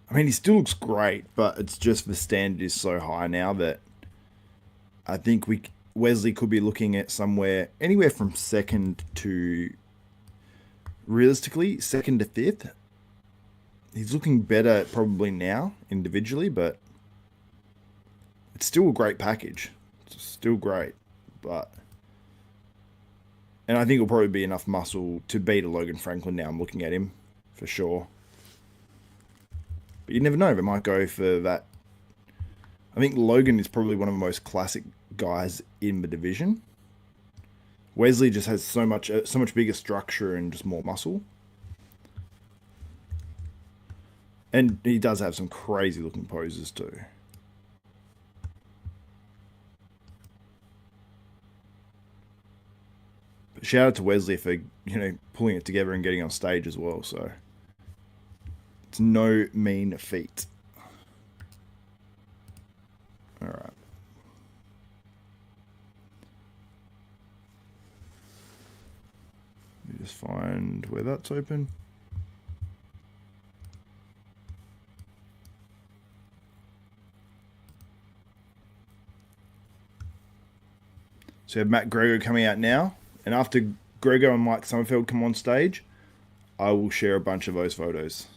A: I mean, he still looks great, but it's just the standard is so high now that I think Wesley could be looking at anywhere from second to, realistically, second to fifth. He's looking better probably now individually, but it's still a great package. It's still great, and I think it'll probably be enough muscle to beat a Logan Franklin now. I'm looking at him for sure. But you never know. They might go for that. I think Logan is probably one of the most classic guys in the division. Wesley just has so much bigger structure and just more muscle. And he does have some crazy looking poses too. But shout out to Wesley for, pulling it together and getting on stage as well, so it's no mean feat. All right. Let me just find where that's open. So we have Matt Greggo coming out now. And after Greggo and Mike Sommerfeld come on stage, I will share a bunch of those photos.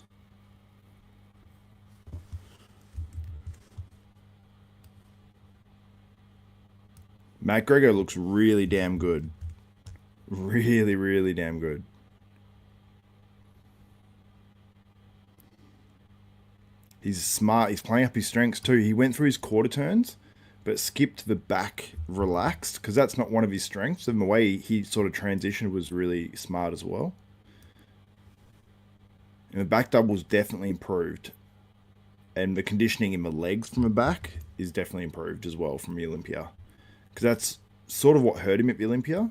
A: Matt Greggo looks really damn good. Really, really damn good. He's smart. He's playing up his strengths too. He went through his quarter turns, but skipped the back relaxed because that's not one of his strengths. And the way he sort of transitioned was really smart as well. And the back double's definitely improved. And the conditioning in the legs from the back is definitely improved as well from the Olympia. Because that's sort of what hurt him at the Olympia.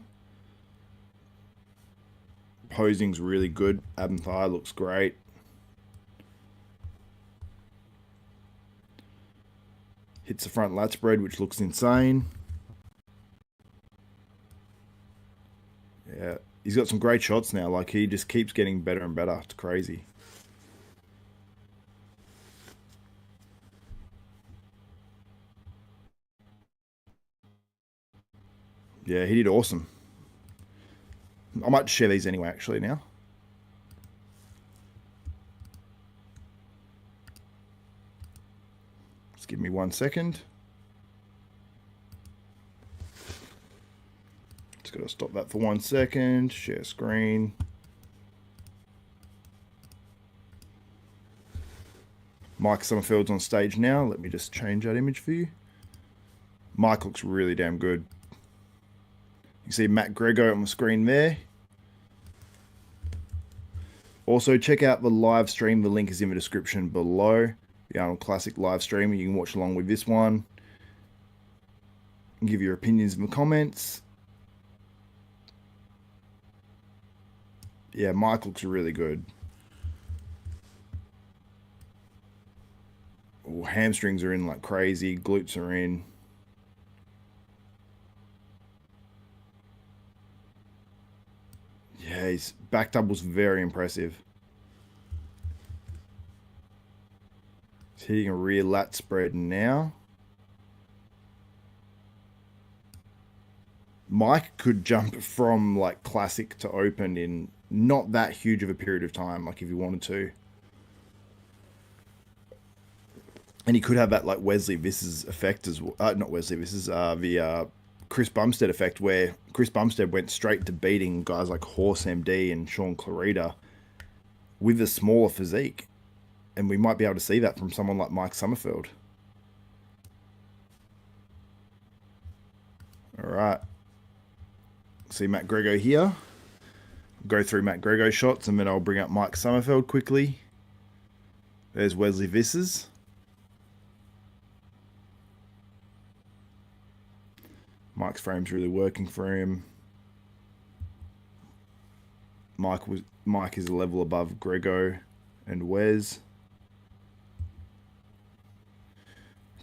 A: Posing's really good. Ab and thigh looks great. Hits the front lat spread, which looks insane. Yeah, he's got some great shots now. Like, he just keeps getting better and better. It's crazy. Yeah, he did awesome. I might share these anyway, actually, now. Just give me 1 second. Just got to stop that for 1 second. Share screen. Mike Sommerfeld's on stage now. Let me just change that image for you. Mike looks really damn good. You can see Matt Greggo on the screen there. Also, check out the live stream. The link is in the description below. The Arnold Classic live stream. You can watch along with this one. And give your opinions in the comments. Yeah, Mike looks really good. Oh, hamstrings are in like crazy. Glutes are in. Yeah, his back double's very impressive. He's hitting a rear lat spread now. Mike could jump from like classic to open in not that huge of a period of time, like if he wanted to. And he could have that like Wesley Vissers effect as well. Not Wesley Vissers, the Chris Bumstead effect, where Chris Bumstead went straight to beating guys like Horse MD and Sean Clarita with a smaller physique. And we might be able to see that from someone like Mike Sommerfeld. All right. See Matt Greggo here. Go through Matt Greggo shots, and then I'll bring up Mike Sommerfeld quickly. There's Wesley Vissers. Mike's frame's really working for him. Mike is a level above Greggo and Wes.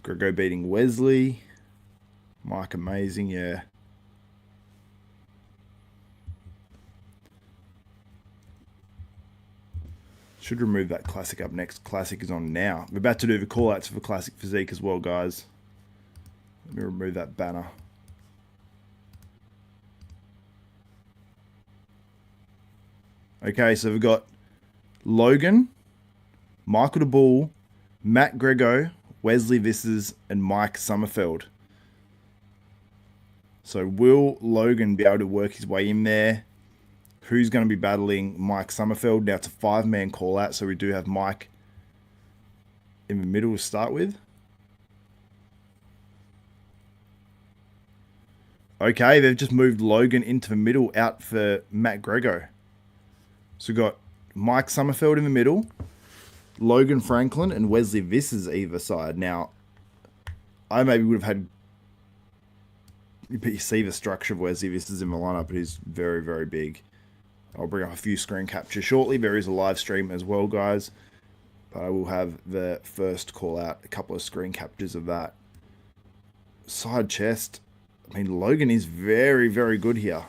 A: Greggo beating Wesley. Mike amazing, yeah. Should remove that Classic up next. Classic is on now. We're about to do the call-outs for Classic Physique as well, guys. Let me remove that banner. Okay, so we've got Logan, Michael Daboul, Matt Greggo, Wesley Vissers, and Mike Sommerfeld. So will Logan be able to work his way in there? Who's going to be battling Mike Sommerfeld? Now it's a 5-man call out, so we do have Mike in the middle to start with. Okay, they've just moved Logan into the middle out for Matt Greggo. So we've got Mike Sommerfeld in the middle, Logan Franklin and Wesley Vissers either side. Now, I maybe would have had... But you see the structure of Wesley Vissers in the lineup. It is very, very big. I'll bring up a few screen captures shortly. There is a live stream as well, guys. But I will have the first call out, a couple of screen captures of that. Side chest. I mean, Logan is very, very good here.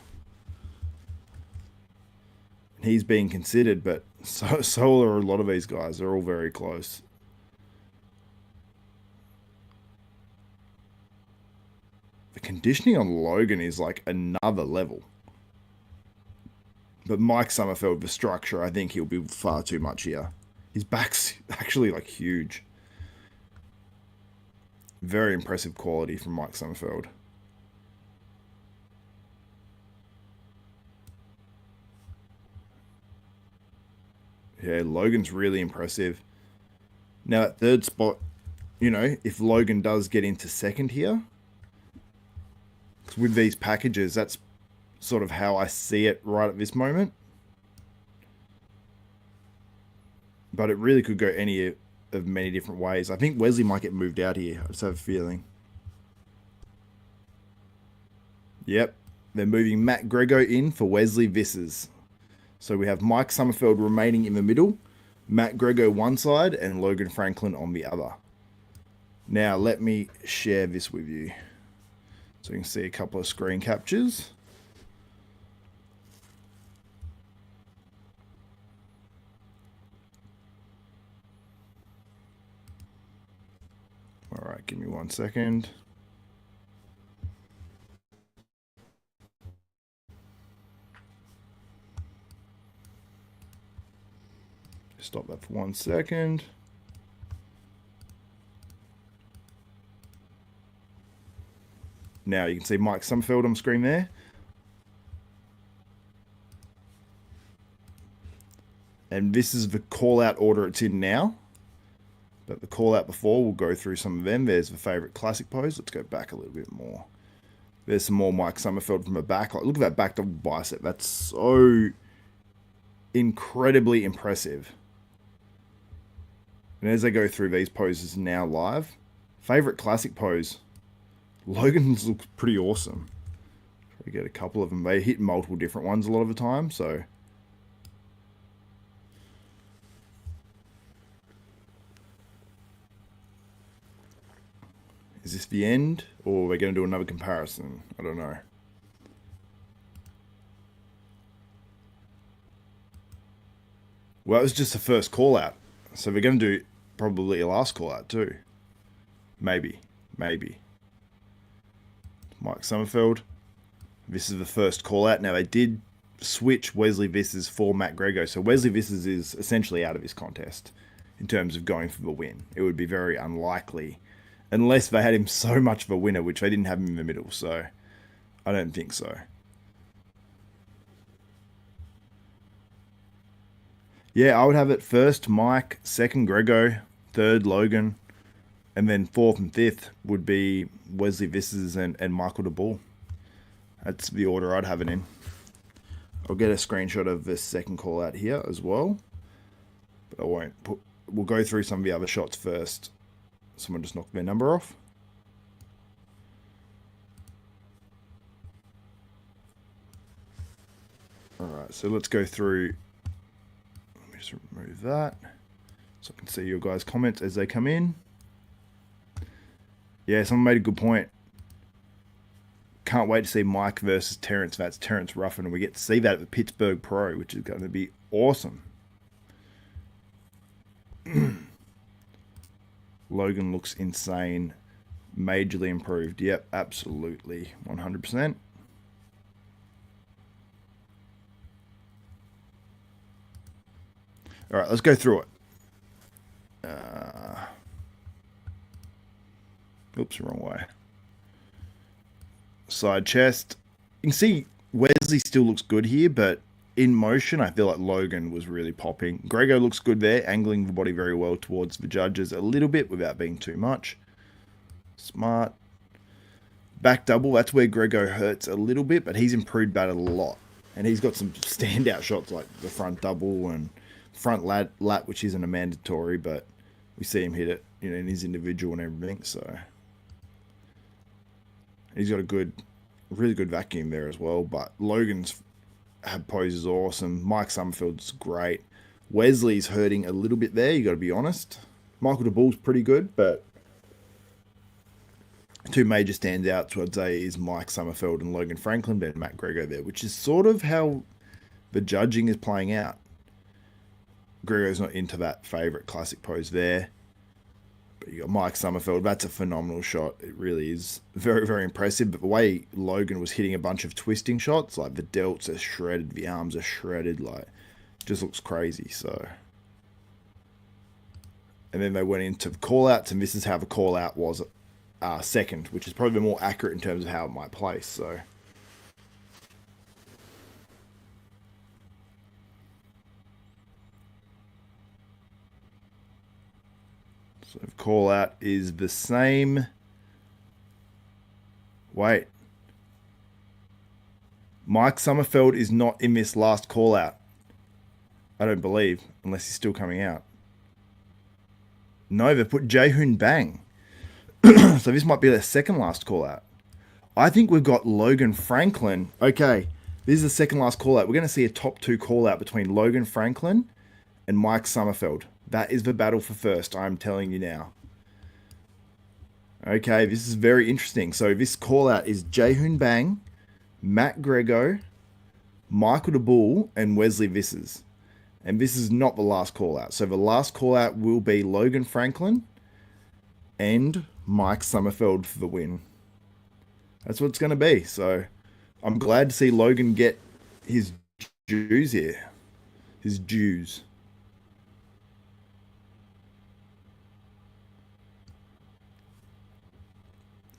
A: He's being considered, but so are a lot of these guys. They're all very close. The conditioning on Logan is like another level. But Mike Sommerfeld, the structure, I think he'll be far too much here. His back's actually like huge. Very impressive quality from Mike Sommerfeld. Yeah, Logan's really impressive. Now at third spot, you know, if Logan does get into second here, with these packages, that's sort of how I see it right at this moment. But it really could go any of many different ways. I think Wesley might get moved out here. I just have a feeling. Yep. They're moving Matt Greggo in for Wesley Vissers. So we have Mike Sommerfeld remaining in the middle, Matt Greggo one side, and Logan Franklin on the other. Now, let me share this with you. So you can see a couple of screen captures. All right, give me 1 second. Stop that for 1 second. Now you can see Mike Sommerfeld on screen there. And this is the call-out order it's in now. But the call-out before, we'll go through some of them. There's the favourite classic pose. Let's go back a little bit more. There's some more Mike Sommerfeld from the back. Like, look at that back double bicep. That's so incredibly impressive. And as I go through these poses now live, favourite classic pose. Logan's looks pretty awesome. We get a couple of them. They hit multiple different ones a lot of the time, so... Is this the end, or are we going to do another comparison? I don't know. Well, it was just the first call out. So we're going to do probably a last call out too. Maybe. Mike Sommerfeld. This is the first call out. Now they did switch Wesley Vissers for Matt Greggo. So Wesley Vissers is essentially out of this contest in terms of going for the win. It would be very unlikely unless they had him so much of a winner, which they didn't have him in the middle. So I don't think so. Yeah, I would have it first Mike, second Greggo, third Logan, and then fourth and fifth would be Wesley Vissers and Michael Daboul. That's the order I'd have it in. I'll get a screenshot of the second call out here as well. But I won't put... We'll go through some of the other shots first. Someone just knocked their number off. Alright, so let's go through... Let me just remove that. So I can see your guys' comments as they come in. Yeah, someone made a good point. Can't wait to see Mike versus Terrence. That's Terrence Ruffin, and we get to see that at the Pittsburgh Pro, which is going to be awesome. Logan looks insane. Majorly improved. Yep, absolutely. 100%. All right, let's go through it. Oops, wrong way. Side chest. You can see Wesley still looks good here, but in motion, I feel like Logan was really popping. Greggo looks good there, angling the body very well towards the judges a little bit without being too much. Smart. Back double, that's where Greggo hurts a little bit, but he's improved that a lot. And he's got some standout shots like the front double and front lat, which isn't a mandatory, but we see him hit it, you know, in his individual and everything, so... He's got a really good vacuum there as well. But Logan's pose is awesome. Mike Sommerfeld's great. Wesley's hurting a little bit there, you got to be honest. Michael Daboul's pretty good, but two major standouts, I'd say, is Mike Sommerfeld and Logan Franklin, but Matt Greggo there, which is sort of how the judging is playing out. Greggo's not into that favourite classic pose there. You got Mike Sommerfeld. That's a phenomenal shot. It really is very, very impressive. But the way Logan was hitting a bunch of twisting shots, like the delts are shredded, the arms are shredded, like just looks crazy. So, and then they went into call outs, and this is how the call out was second, which is probably more accurate in terms of how it might place. So. So call out is the same. Wait. Mike Sommerfeld is not in this last call out. I don't believe, unless he's still coming out. No, they put Jaehoon Bang. So this might be their second last call out. I think we've got Logan Franklin. Okay, this is the second last call out. We're going to see a top two call out between Logan Franklin and Mike Sommerfeld. That is the battle for first, I'm telling you now. Okay, this is very interesting. So this call-out is Jaehoon Bang, Matt Greggo, Michael Daboul, and Wesley Vissers. And this is not the last call-out. So the last call-out will be Logan Franklin and Mike Sommerfeld for the win. That's what it's going to be. So I'm glad to see Logan get his dues here. His dues.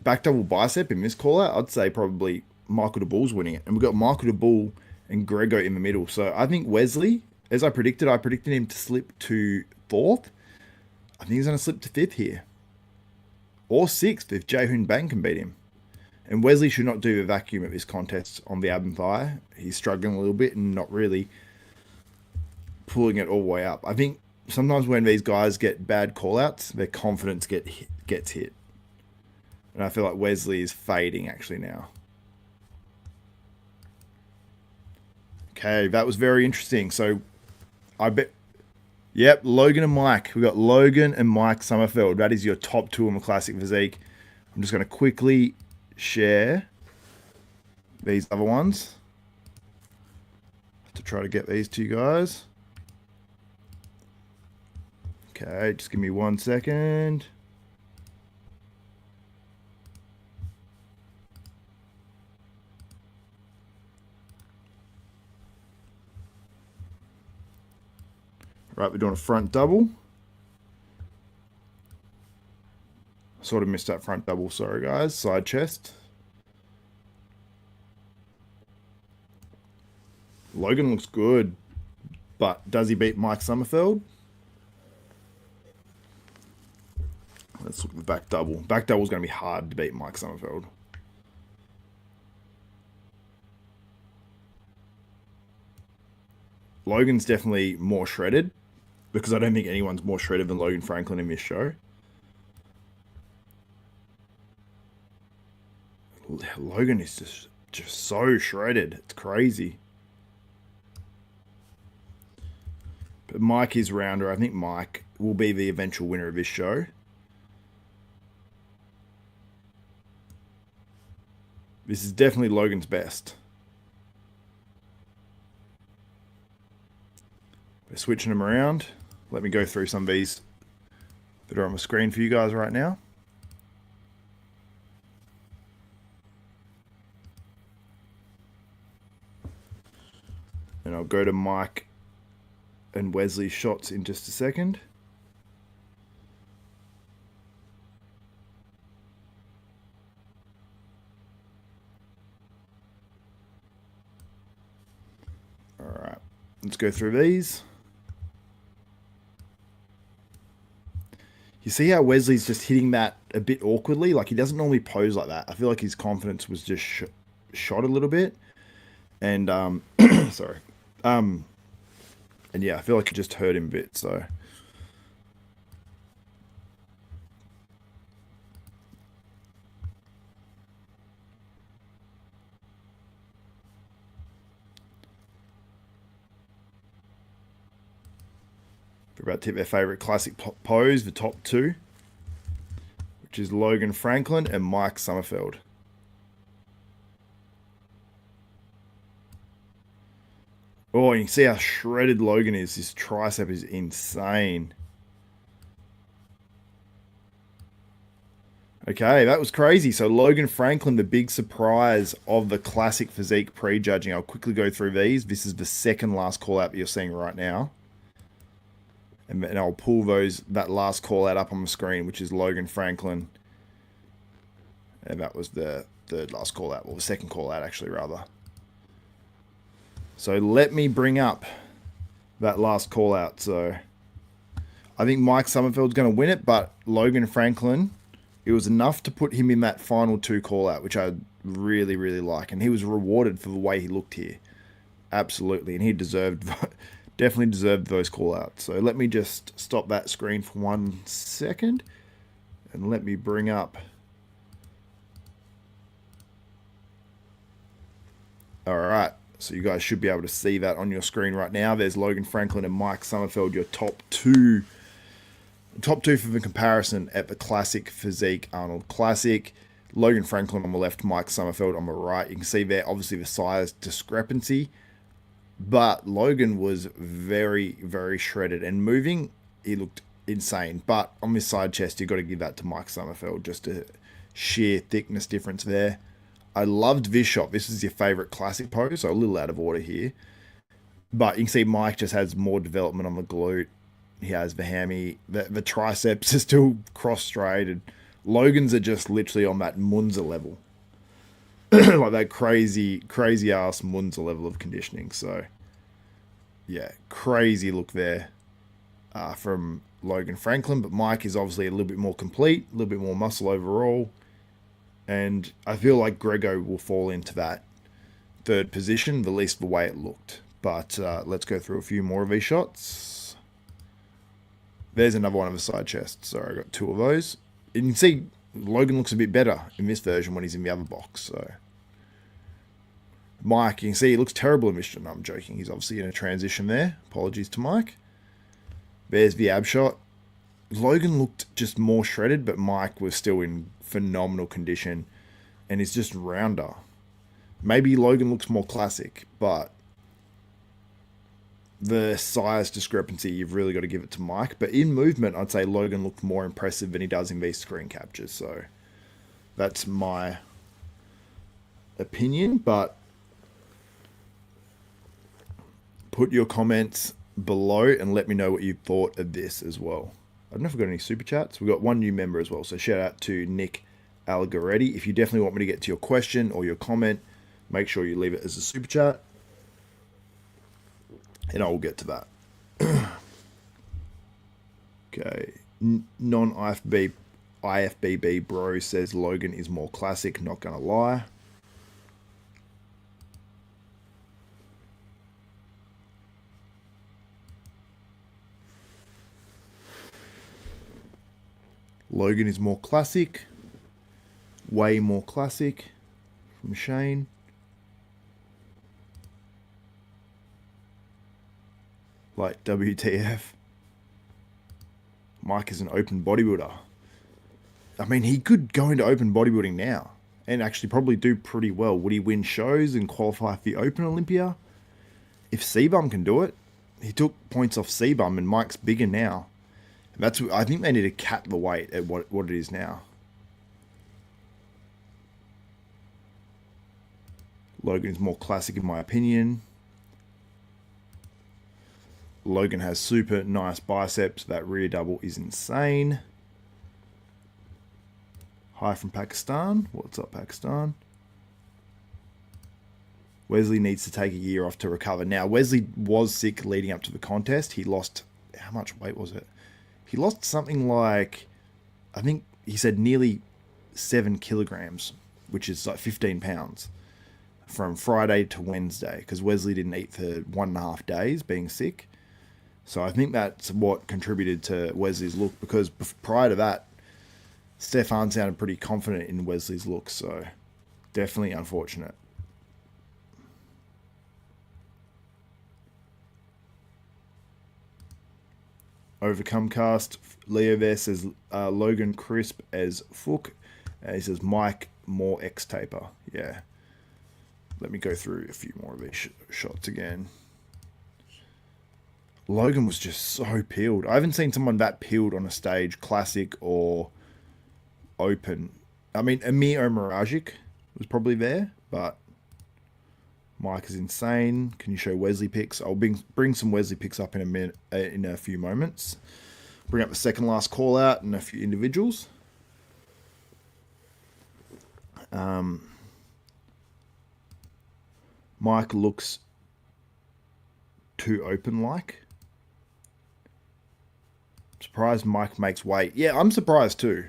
A: back double bicep in this call out, I'd say probably Michael Daboul's winning it. And we've got Michael Daboul and Greggo in the middle. So I think Wesley, as I predicted him to slip to 4th. I think he's going to slip to 5th here. Or 6th if Jae-Hoon Bang can beat him. And Wesley should not do a vacuum at this contest on the ab and thigh. He's struggling a little bit and not really pulling it all the way up. I think sometimes when these guys get bad call-outs, their confidence gets hit. And I feel like Wesley is fading actually now. Okay, that was very interesting. So I bet... Yep, Logan and Mike. We've got Logan and Mike Sommerfeld. That is your top 2 on the Classic Physique. I'm just going to quickly share these other ones to try to get these to you guys. Okay, just give me 1 second. Right, we're doing a front double. Sort of missed that front double, sorry guys. Side chest. Logan looks good, but does he beat Mike Sommerfeld? Let's look at the back double. Back double is going to be hard to beat Mike Sommerfeld. Logan's definitely more shredded, because I don't think anyone's more shredded than Logan Franklin in this show. Logan is just so shredded. It's crazy. But Mike is rounder. I think Mike will be the eventual winner of this show. This is definitely Logan's best. We're switching them around. Let me go through some of these that are on the screen for you guys right now. And I'll go to Mike and Wesley's shots in just a second. All right, let's go through these. You see how Wesley's just hitting that a bit awkwardly? Like, he doesn't normally pose like that. I feel like his confidence was just shot a little bit. And, sorry. And yeah, I feel like it just hurt him a bit, so. We're about to hit their favorite classic pose, the top 2, which is Logan Franklin and Mike Sommerfeld. Oh, you can see how shredded Logan is. His tricep is insane. Okay, that was crazy. So Logan Franklin, the big surprise of the Classic Physique prejudging. I'll quickly go through these. This is the second last call out that you're seeing right now. And I'll pull that last call out up on the screen, which is Logan Franklin. And that was the third last call out, or the second call out actually, rather. So let me bring up that last call out. So I think Mike Sommerfeld's going to win it, but Logan Franklin, it was enough to put him in that final 2 call out, which I really, really like. And he was rewarded for the way he looked here. Absolutely. And he definitely deserved those call outs. So let me just stop that screen for 1 second. And let me bring up. All right. So you guys should be able to see that on your screen right now. There's Logan Franklin and Mike Sommerfeld, your top 2. Top 2 for the comparison at the Classic Physique Arnold Classic. Logan Franklin on the left, Mike Sommerfeld on the right. You can see there, obviously, the size discrepancy. But Logan was very, very shredded. And moving, he looked insane. But on this side chest, you've got to give that to Mike Sommerfeld. Just a sheer thickness difference there. I loved this shot. This is your favorite classic pose, so a little out of order here. But you can see Mike just has more development on the glute. He has the hammy. The triceps are still cross-straight. Logan's are just literally on that Munzer level. Like that crazy ass Munzer level of conditioning. So, yeah, crazy look there from Logan Franklin. But Mike is obviously a little bit more complete, a little bit more muscle overall. And I feel like Greggo will fall into that third position, at least the way it looked. But let's go through a few more of these shots. There's another one of a side chest. Sorry, I got two of those. And you can see Logan looks a bit better in this version when he's in the other box. So Mike, you can see he looks terrible in this. No, I'm joking. He's obviously in a transition there. Apologies to Mike. There's the ab shot. Logan looked just more shredded, but Mike was still in phenomenal condition and is just rounder. Maybe Logan looks more classic, but the size discrepancy, you've really got to give it to Mike. But in movement, I'd say Logan looked more impressive than he does in these screen captures. So that's my opinion. But put your comments below and let me know what you thought of this as well. I don't know if we've got any super chats. We've got one new member as well. So shout out to Nick Algaretti. If you definitely want me to get to your question or your comment, make sure you leave it as a super chat. And I will get to that. Okay. IFBB bro says Logan is more classic, not gonna lie. Logan is more classic. Way more classic from Shane. Like WTF. Mike is an open bodybuilder. I mean, he could go into open bodybuilding now and actually probably do pretty well. Would he win shows and qualify for the Open Olympia? If C-Bum can do it, he took points off C-Bum and Mike's bigger now. That's, I think they need to cap the weight at what it is now. Logan is more classic in my opinion. Logan has super nice biceps. That rear double is insane. Hi from Pakistan. What's up, Pakistan? Wesley needs to take a year off to recover. Now, Wesley was sick leading up to the contest. He lost, how much weight was it? He lost something like, I think he said nearly 7 kilograms, which is like 15 pounds from Friday to Wednesday, because Wesley didn't eat for 1.5 days being sick. So I think that's what contributed to Wesley's look, because prior to that, Stefan sounded pretty confident in Wesley's look. So definitely unfortunate. Overcome cast. Leo there says Logan crisp as fuck. He says Mike more X taper. Yeah. Let me go through a few more of these shots again. Logan was just so peeled. I haven't seen someone that peeled on a stage, classic or open. I mean, Amir Omaragic was probably there, but Mike is insane. Can you show Wesley pics? I'll bring some Wesley pics up in a minute, in a few moments. Bring up the second last call out and a few individuals. Mike looks too open like. Surprised Mike makes weight. Yeah, I'm surprised too.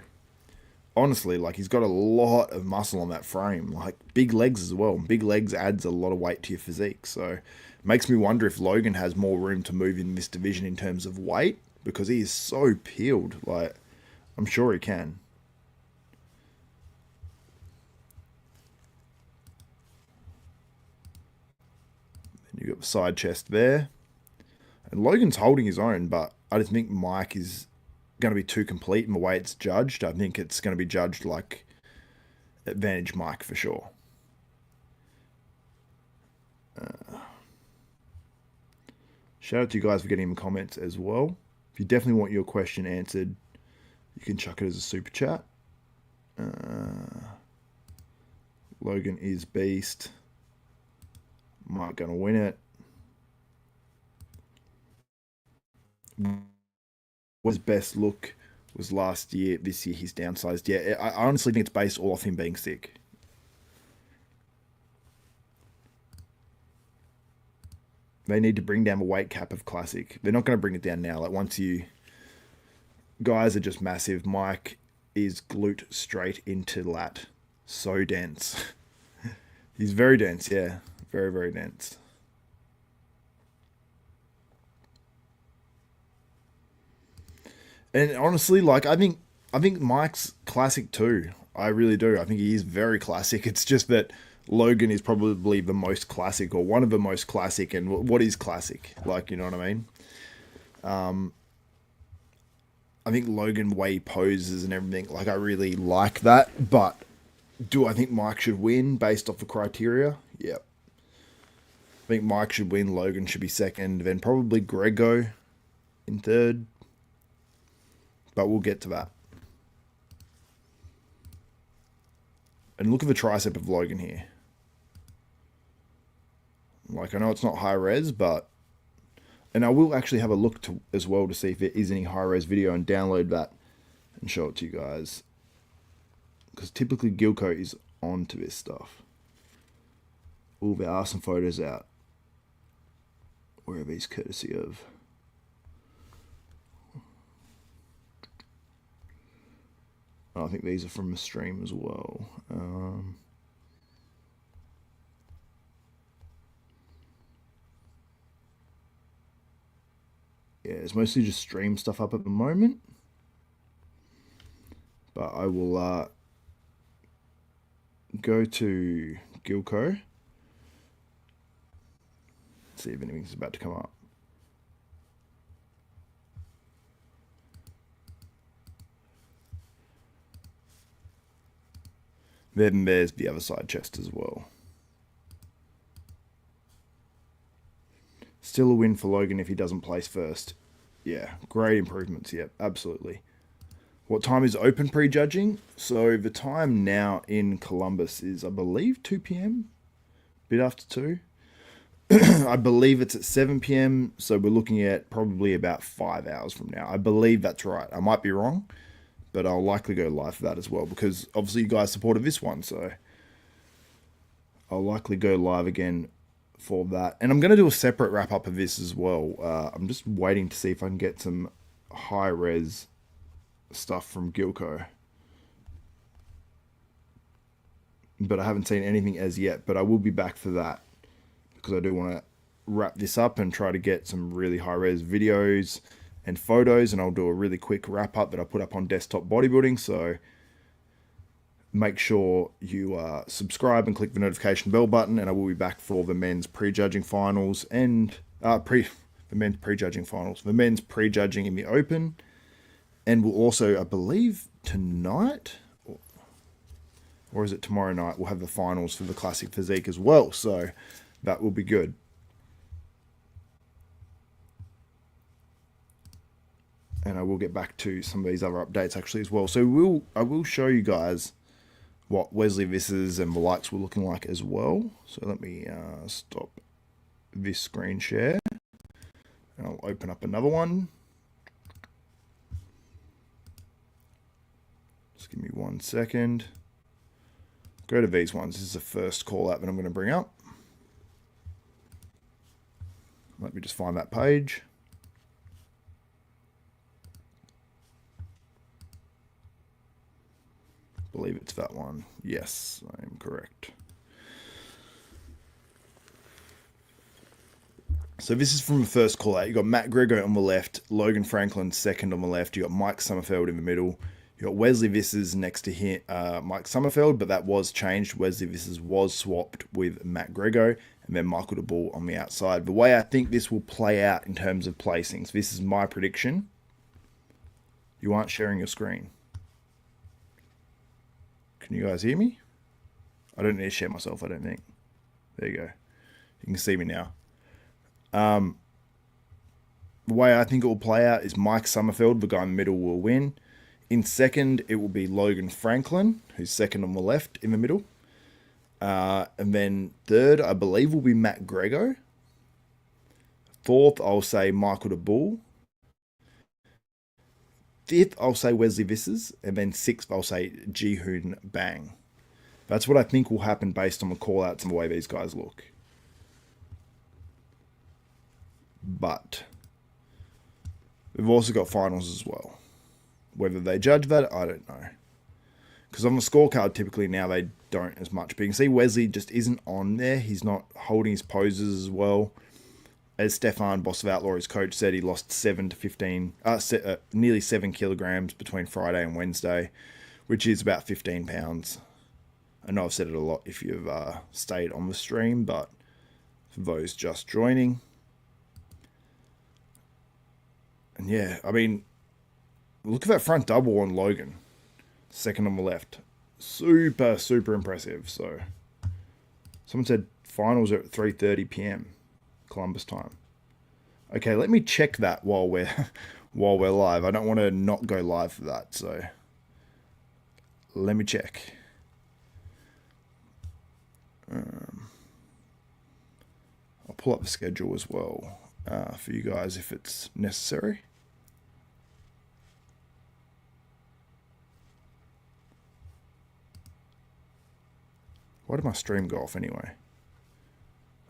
A: Honestly, like he's got a lot of muscle on that frame, like big legs as well. Big legs adds a lot of weight to your physique. So it makes me wonder if Logan has more room to move in this division in terms of weight, because he is so peeled. Like, I'm sure he can. Then you got the side chest there. And Logan's holding his own, but I just think Mike is going to be too complete in the way it's judged. I think it's going to be judged like advantage Mike for sure. Shout out to you guys for getting in the comments as well. If you definitely want your question answered, you can chuck it as a super chat. Logan is beast. Mike going to win it. Was best look was last year. This year he's downsized. Yeah, I honestly think it's based all off him being sick. They need to bring down the weight cap of Classic. They're not going to bring it down now. Like once you guys are just massive. Mike is glute straight into lat. So dense. He's very dense, yeah. Very, very dense. And honestly, like I think Mike's classic too. I really do. I think he is very classic. It's just that Logan is probably the most classic, or one of the most classic. And what is classic? Like, you know what I mean? I think Logan, way he poses and everything, like I really like that. But do I think Mike should win based off the criteria? Yeah. I think Mike should win. Logan should be second. Then probably Greggo in third. But we'll get to that. And look at the tricep of Logan here. Like, I know it's not high res, but... And I will actually have a look to as well to see if there is any high res video and download that and show it to you guys. Because typically Gilco is on to this stuff. Oh, there are some photos out. Where are these courtesy of? Oh, I think these are from a stream as well. Yeah, it's mostly just stream stuff up at the moment. But I will go to Gilco. See if anything's about to come up. Then there's the other side chest as well. Still a win for Logan if he doesn't place first. Yeah, great improvements. Yep, absolutely. What time is open prejudging? So the time now in Columbus is, I believe, 2 p.m. Bit after 2. I believe it's at 7 p.m. So we're looking at probably about 5 hours from now. I believe that's right. I might be wrong, but I'll likely go live for that as well because obviously you guys supported this one. So I'll likely go live again for that. And I'm going to do a separate wrap up of this as well. I'm just waiting to see if I can get some high res stuff from Gilco. But I haven't seen anything as yet, but I will be back for that because I do want to wrap this up and try to get some really high res videos and photos, and I'll do a really quick wrap up that I put up on Desktop Bodybuilding. So make sure you subscribe and click the notification bell button, and I will be back for the men's prejudging finals and the men's prejudging in the open. And we'll also, I believe tonight, or is it tomorrow night, we'll have the finals for the Classic Physique as well. So that will be good. And I will get back to some of these other updates actually as well. So I will show you guys what Wesley Vissers and the likes were looking like as well. So let me stop this screen share. And I'll open up another one. Just give me 1 second. Go to these ones. This is the first call out that I'm going to bring up. Let me just find that page. I believe it's that one. Yes, I am correct. So this is from the first call out. You got Matt Greggo on the left, Logan Franklin second on the left. You got Mike Sommerfeld in the middle. You got Wesley Vissers next to him, Mike Sommerfeld, but that was changed. Wesley Vissers was swapped with Matt Greggo, and then Michael Daboul on the outside. The way I think this will play out in terms of placings, this is my prediction. You aren't sharing your screen. Can you guys hear me? I don't need to share myself, I don't think. There you go. You can see me now. The way I think it will play out is Mike Sommerfeld, the guy in the middle, will win. In second, it will be Logan Franklin, who's second on the left in the middle. And then third, I believe, will be Matt Greggo. Fourth, I'll say Michael Daboul. 5th, I'll say Wesley Vissers, and then 6th, I'll say Jihoon Bang. That's what I think will happen based on the call-outs and the way these guys look. But we've also got finals as well. Whether they judge that, I don't know. Because on the scorecard, typically now they don't as much. But you can see Wesley just isn't on there. He's not holding his poses as well. As Stefan, boss of Outlaw, his coach, said, he lost 7 to 15, nearly 7 kilograms between Friday and Wednesday, which is about 15 pounds. I know I've said it a lot if you've stayed on the stream, but for those just joining. And yeah, I mean, look at that front double on Logan. Second on the left. Super, super impressive. So, someone said finals are at 3:30 p.m. Columbus time. Okay, let me check that while we're live. I don't want to not go live for that, so let me check. I'll pull up the schedule as well for you guys if it's necessary. Why did my stream go off anyway?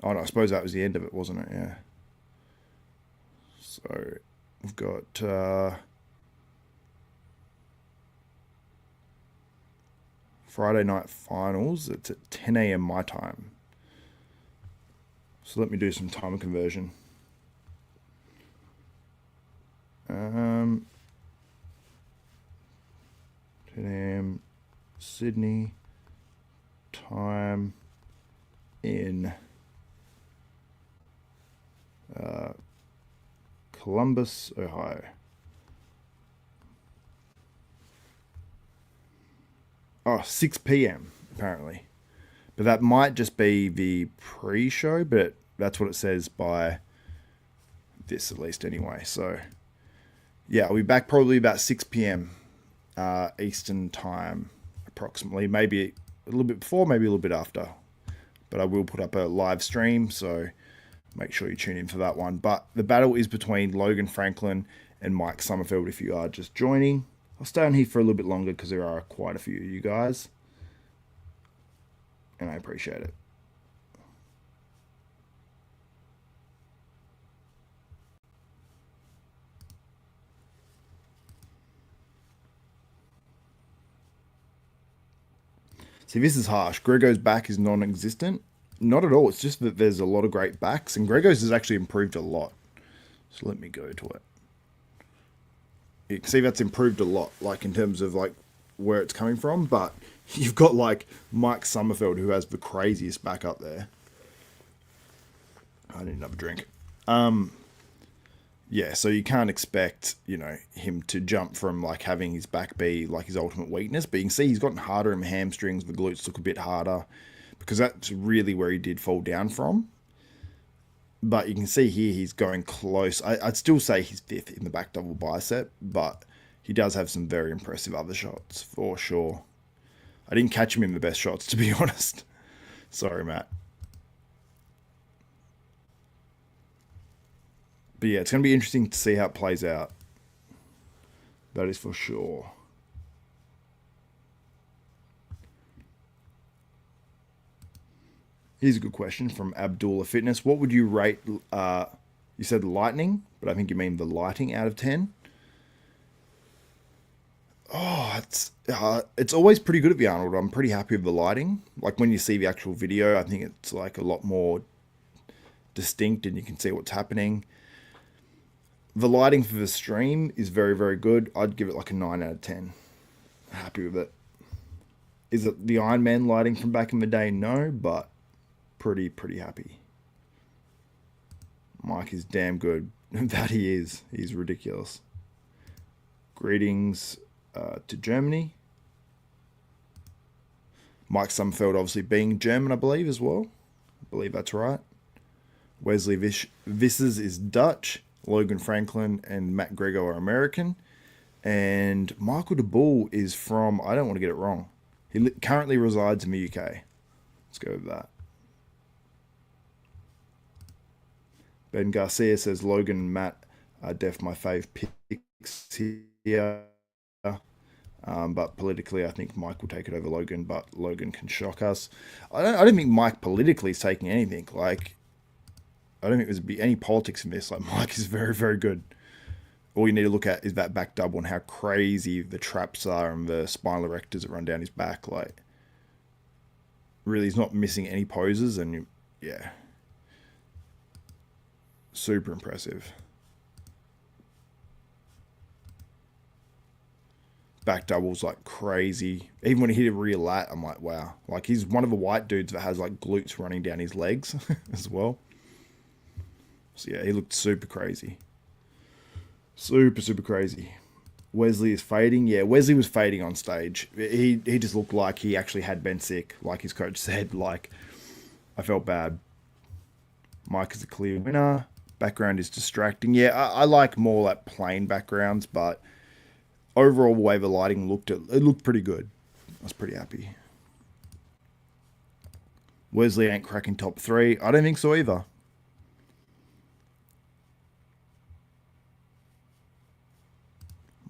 A: Oh no, I suppose that was the end of it, wasn't it? Yeah. So we've got Friday night finals. It's at 10 a.m. my time. So let me do some time conversion. 10 a.m. Sydney time in Columbus, Ohio. Oh, 6 p.m. apparently. But that might just be the pre-show, but that's what it says by this at least anyway. So, yeah, I'll be back probably about 6 p.m. Eastern time, approximately. Maybe a little bit before, maybe a little bit after. But I will put up a live stream, so make sure you tune in for that one. But the battle is between Logan Franklin and Mike Sommerfeld if you are just joining. I'll stay on here for a little bit longer because there are quite a few of you guys. And I appreciate it. See, this is harsh. Greggo's back is non-existent. Not at all. It's just that there's a lot of great backs, and Greggo's has actually improved a lot. So let me go to it. You can see that's improved a lot, like in terms of like where it's coming from. But you've got like Mike Sommerfeld, who has the craziest back up there. I need another drink. Yeah, so you can't expect, you know, him to jump from like having his back be like his ultimate weakness. But you can see he's gotten harder in the hamstrings. The glutes look a bit harder because that's really where he did fall down from. But you can see here he's going close. I'd still say he's 5th in the back double bicep, but he does have some very impressive other shots for sure. I didn't catch him in the best shots, to be honest. Sorry, Matt. But yeah, it's going to be interesting to see how it plays out. That is for sure. Here's a good question from Abdullah Fitness. What would you rate, you said lightning, but I think you mean the lighting out of 10? Oh, it's always pretty good at the Arnold. I'm pretty happy with the lighting. Like when you see the actual video, I think it's like a lot more distinct and you can see what's happening. The lighting for the stream is very, very good. I'd give it like a 9 out of 10. Happy with it. Is it the Iron Man lighting from back in the day? No, but pretty happy. Mike is damn good. That he is. He's ridiculous. Greetings to Germany. Mike Sommerfeld obviously being German, I believe, as well. I believe that's right. Wesley Vissers is Dutch. Logan Franklin and Matt Greggo are American. And Michael Daboul is from, I don't want to get it wrong. He currently resides in the UK. Let's go with that. Ben Garcia says Logan and Matt are def my fave picks here. But politically, I think Mike will take it over Logan, but Logan can shock us. I don't think Mike politically is taking anything. Like, I don't think there's be any politics in this. Like, Mike is very, very good. All you need to look at is that back double and how crazy the traps are and the spinal erectors that run down his back. Like, really, he's not missing any poses, and yeah, super impressive. Back doubles like crazy. Even when he hit a rear lat, I'm like, wow. Like, he's one of the white dudes that has like glutes running down his legs as well. So yeah, he looked super crazy. Super, super crazy. Wesley is fading. Yeah, Wesley was fading on stage. He just looked like he actually had been sick, like his coach said. Like, I felt bad. Mike is a clear winner. Background is distracting. Yeah, I like more like plain backgrounds, but overall, the way the lighting looked, it looked pretty good. I was pretty happy. Wesley ain't cracking top 3. I don't think so either.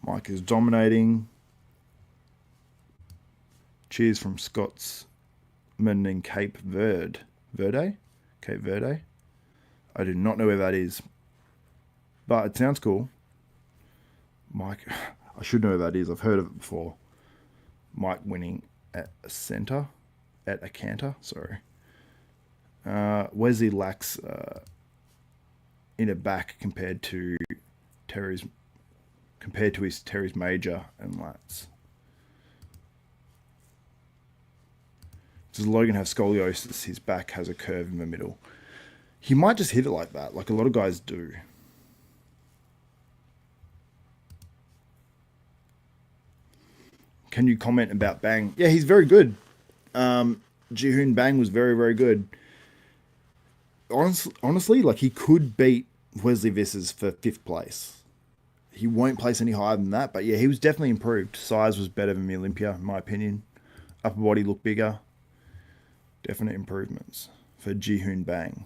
A: Mike is dominating. Cheers from Scotsman in Cape Verde. Cape Verde? I do not know where that is. But it sounds cool. Mike, I should know where that is. I've heard of it before. Mike winning at a canter, sorry. Wesley lacks inner back compared to his Terry's major and lats. Does Logan have scoliosis? His back has a curve in the middle. He might just hit it like that, like a lot of guys do. Can you comment about Bang? Yeah, he's very good. Jihoon Bang was very, very good. Honestly, like, he could beat Wesley Vissers for 5th place. He won't place any higher than that, but yeah, he was definitely improved. Size was better than the Olympia, in my opinion. Upper body looked bigger. Definite improvements for Jihoon Bang.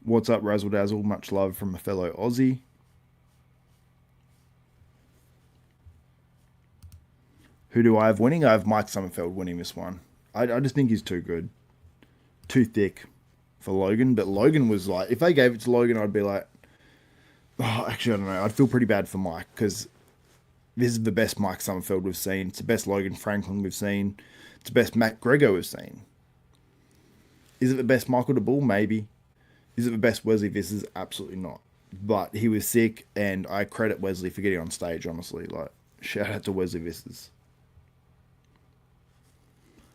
A: What's up, Razzle Dazzle? Much love from a fellow Aussie. Who do I have winning? I have Mike Sommerfeld winning this one. I just think he's too good. Too thick for Logan. But Logan was like, if they gave it to Logan, I'd be like, oh, actually, I don't know. I'd feel pretty bad for Mike because this is the best Mike Sommerfeld we've seen. It's the best Logan Franklin we've seen. It's the best Matt Greggo we've seen. Is it the best Michael Daboul? Maybe. Is it the best Wesley Vissers? Absolutely not. But he was sick, and I credit Wesley for getting on stage, honestly. Like, shout out to Wesley Vissers.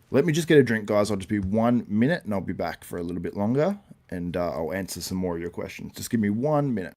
A: Let me just get a drink, guys. I'll just be 1 minute, and I'll be back for a little bit longer, and I'll answer some more of your questions. Just give me 1 minute.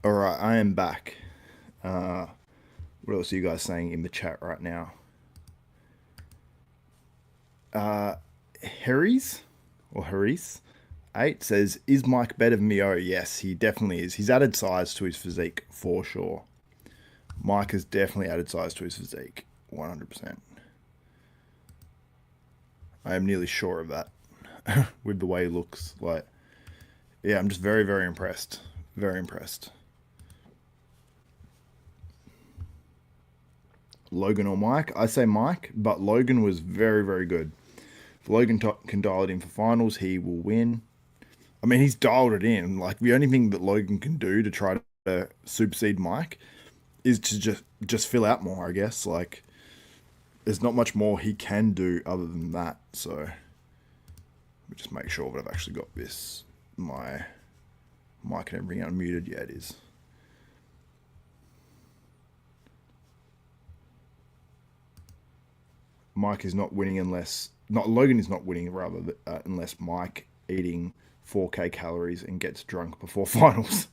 A: All right, I am back. What else are you guys saying in the chat right now? Harry's 8 says, is Mike better than me? Oh, yes, he definitely is. He's added size to his physique for sure. Mike has definitely added size to his physique, 100%. I am nearly sure of that with the way he looks. Like, yeah, I'm just very, very impressed. Very impressed. Logan or Mike? I say Mike, but Logan was very, very good. If Logan can dial it in for finals, he will win. I mean, he's dialed it in. Like, the only thing that Logan can do to try to supersede Mike is to just fill out more, I guess. Like, there's not much more he can do other than that. So, let me just make sure that I've actually got my mic and everything unmuted. Yeah, it is. Mike is not winning Logan is not winning rather unless Mike eating 4K calories and gets drunk before finals.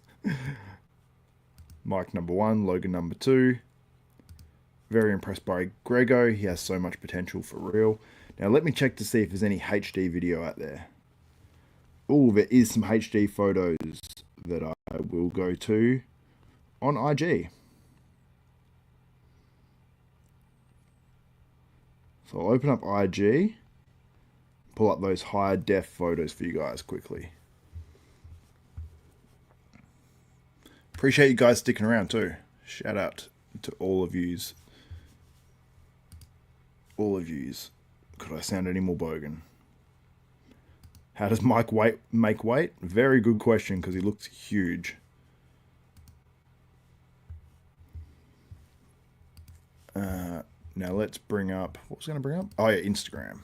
A: Mike number 1, Logan number 2. Very impressed by Greggo. He has so much potential for real. Now let me check to see if there's any HD video out there. Oh, there is some HD photos that I will go to on IG. So I'll open up IG, pull up those high def photos for you guys quickly. Appreciate you guys sticking around too. Shout out to all of yous. All of yous. Could I sound any more bogan? How does Mike make weight? Very good question, because he looks huge. Now let's bring up, what was I going to bring up? Oh yeah, Instagram.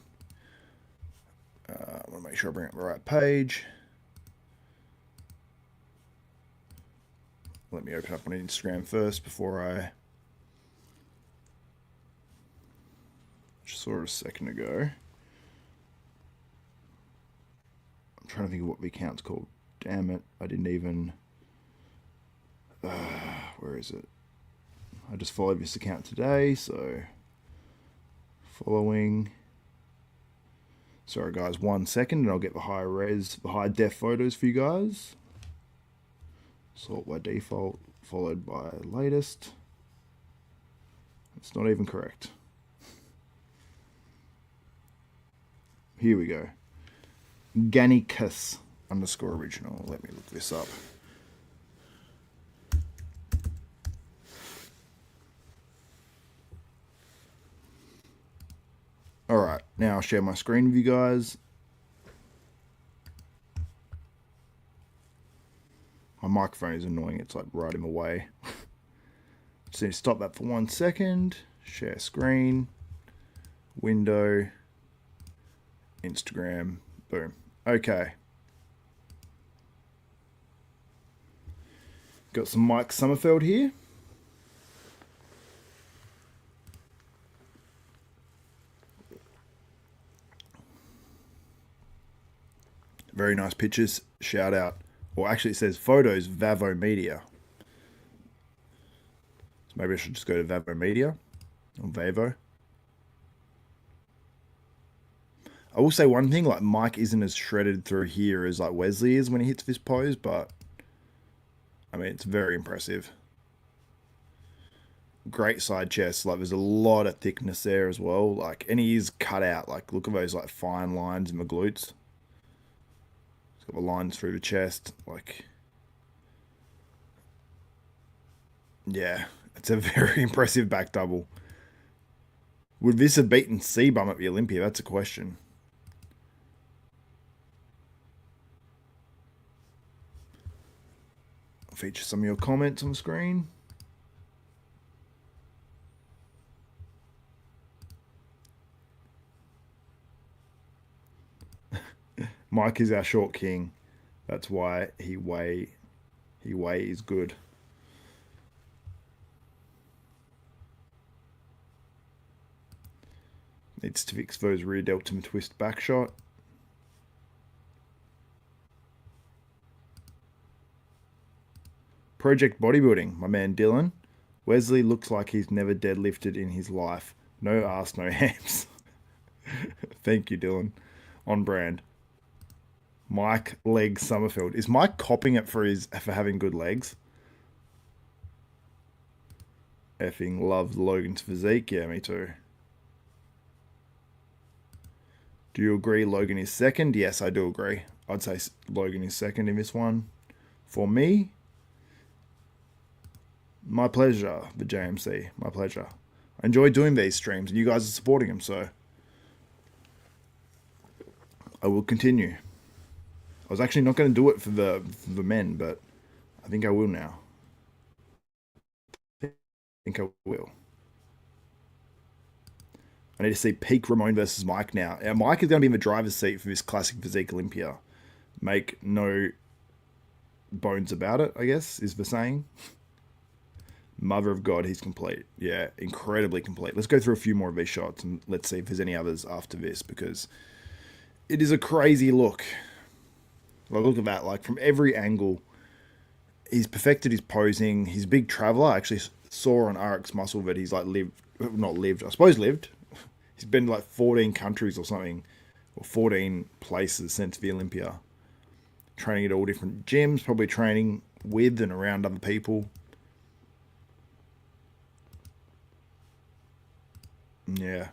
A: I want to make sure I bring up the right page. Let me open up on Instagram first before I just saw it a second ago. I'm trying to think of what the account's called. Damn it, I didn't even... where is it? I just followed this account today, so... Following... Sorry guys, 1 second and I'll get the high def photos for you guys. Sort by default, followed by latest. It's not even correct. Here we go. Gannicus _original. Let me look this up. Alright, now I'll share my screen with you guys. My microphone is annoying, it's like right in the way. Just need to stop that for 1 second. Share screen. Window. Instagram. Boom. Okay. Got some Mike Sommerfeld here. Very nice pictures. Shout out. Or actually it says photos, Vavo Media. So maybe I should just go to Vavo Media. Or Vavo. I will say one thing, like Mike isn't as shredded through here as like Wesley is when he hits this pose, but I mean, it's very impressive. Great side chest. Like there's a lot of thickness there as well. Like, and he is cut out. Like, look at those like fine lines in the glutes. It's got the lines through the chest. Like, yeah, it's a very impressive back double. Would this have beaten C-Bum at the Olympia? That's a question. I'll feature some of your comments on the screen. Mike is our short king. That's why he is good. Needs to fix those rear deltoid twist back shot. Project Bodybuilding, my man Dylan. Wesley looks like he's never deadlifted in his life. No ass, no hams. Thank you, Dylan. On brand. Mike Legs Sommerfeld. Is Mike copping it for having good legs? Effing love Logan's physique. Yeah, me too. Do you agree Logan is second? Yes, I do agree. I'd say Logan is second in this one. For me, my pleasure, the JMC. My pleasure. I enjoy doing these streams, and you guys are supporting them, so I will continue. I was actually not going to do it for the men, but I think I will now. think I will. I need to see peak Ramon versus Mike now. Now Mike is going to be in the driver's seat for this Classic Physique Olympia. Make no bones about it, I guess, is the saying. Mother of God, he's complete. Yeah, incredibly complete. Let's go through a few more of these shots and let's see if there's any others after this, because it is a crazy look. Like, look at that. Like, from every angle, he's perfected his posing. He's a big traveler. I actually saw on RX Muscle that he's like lived. He's been to like 14 countries or something, or 14 places since the Olympia. Training at all different gyms, probably training with and around other people. Yeah.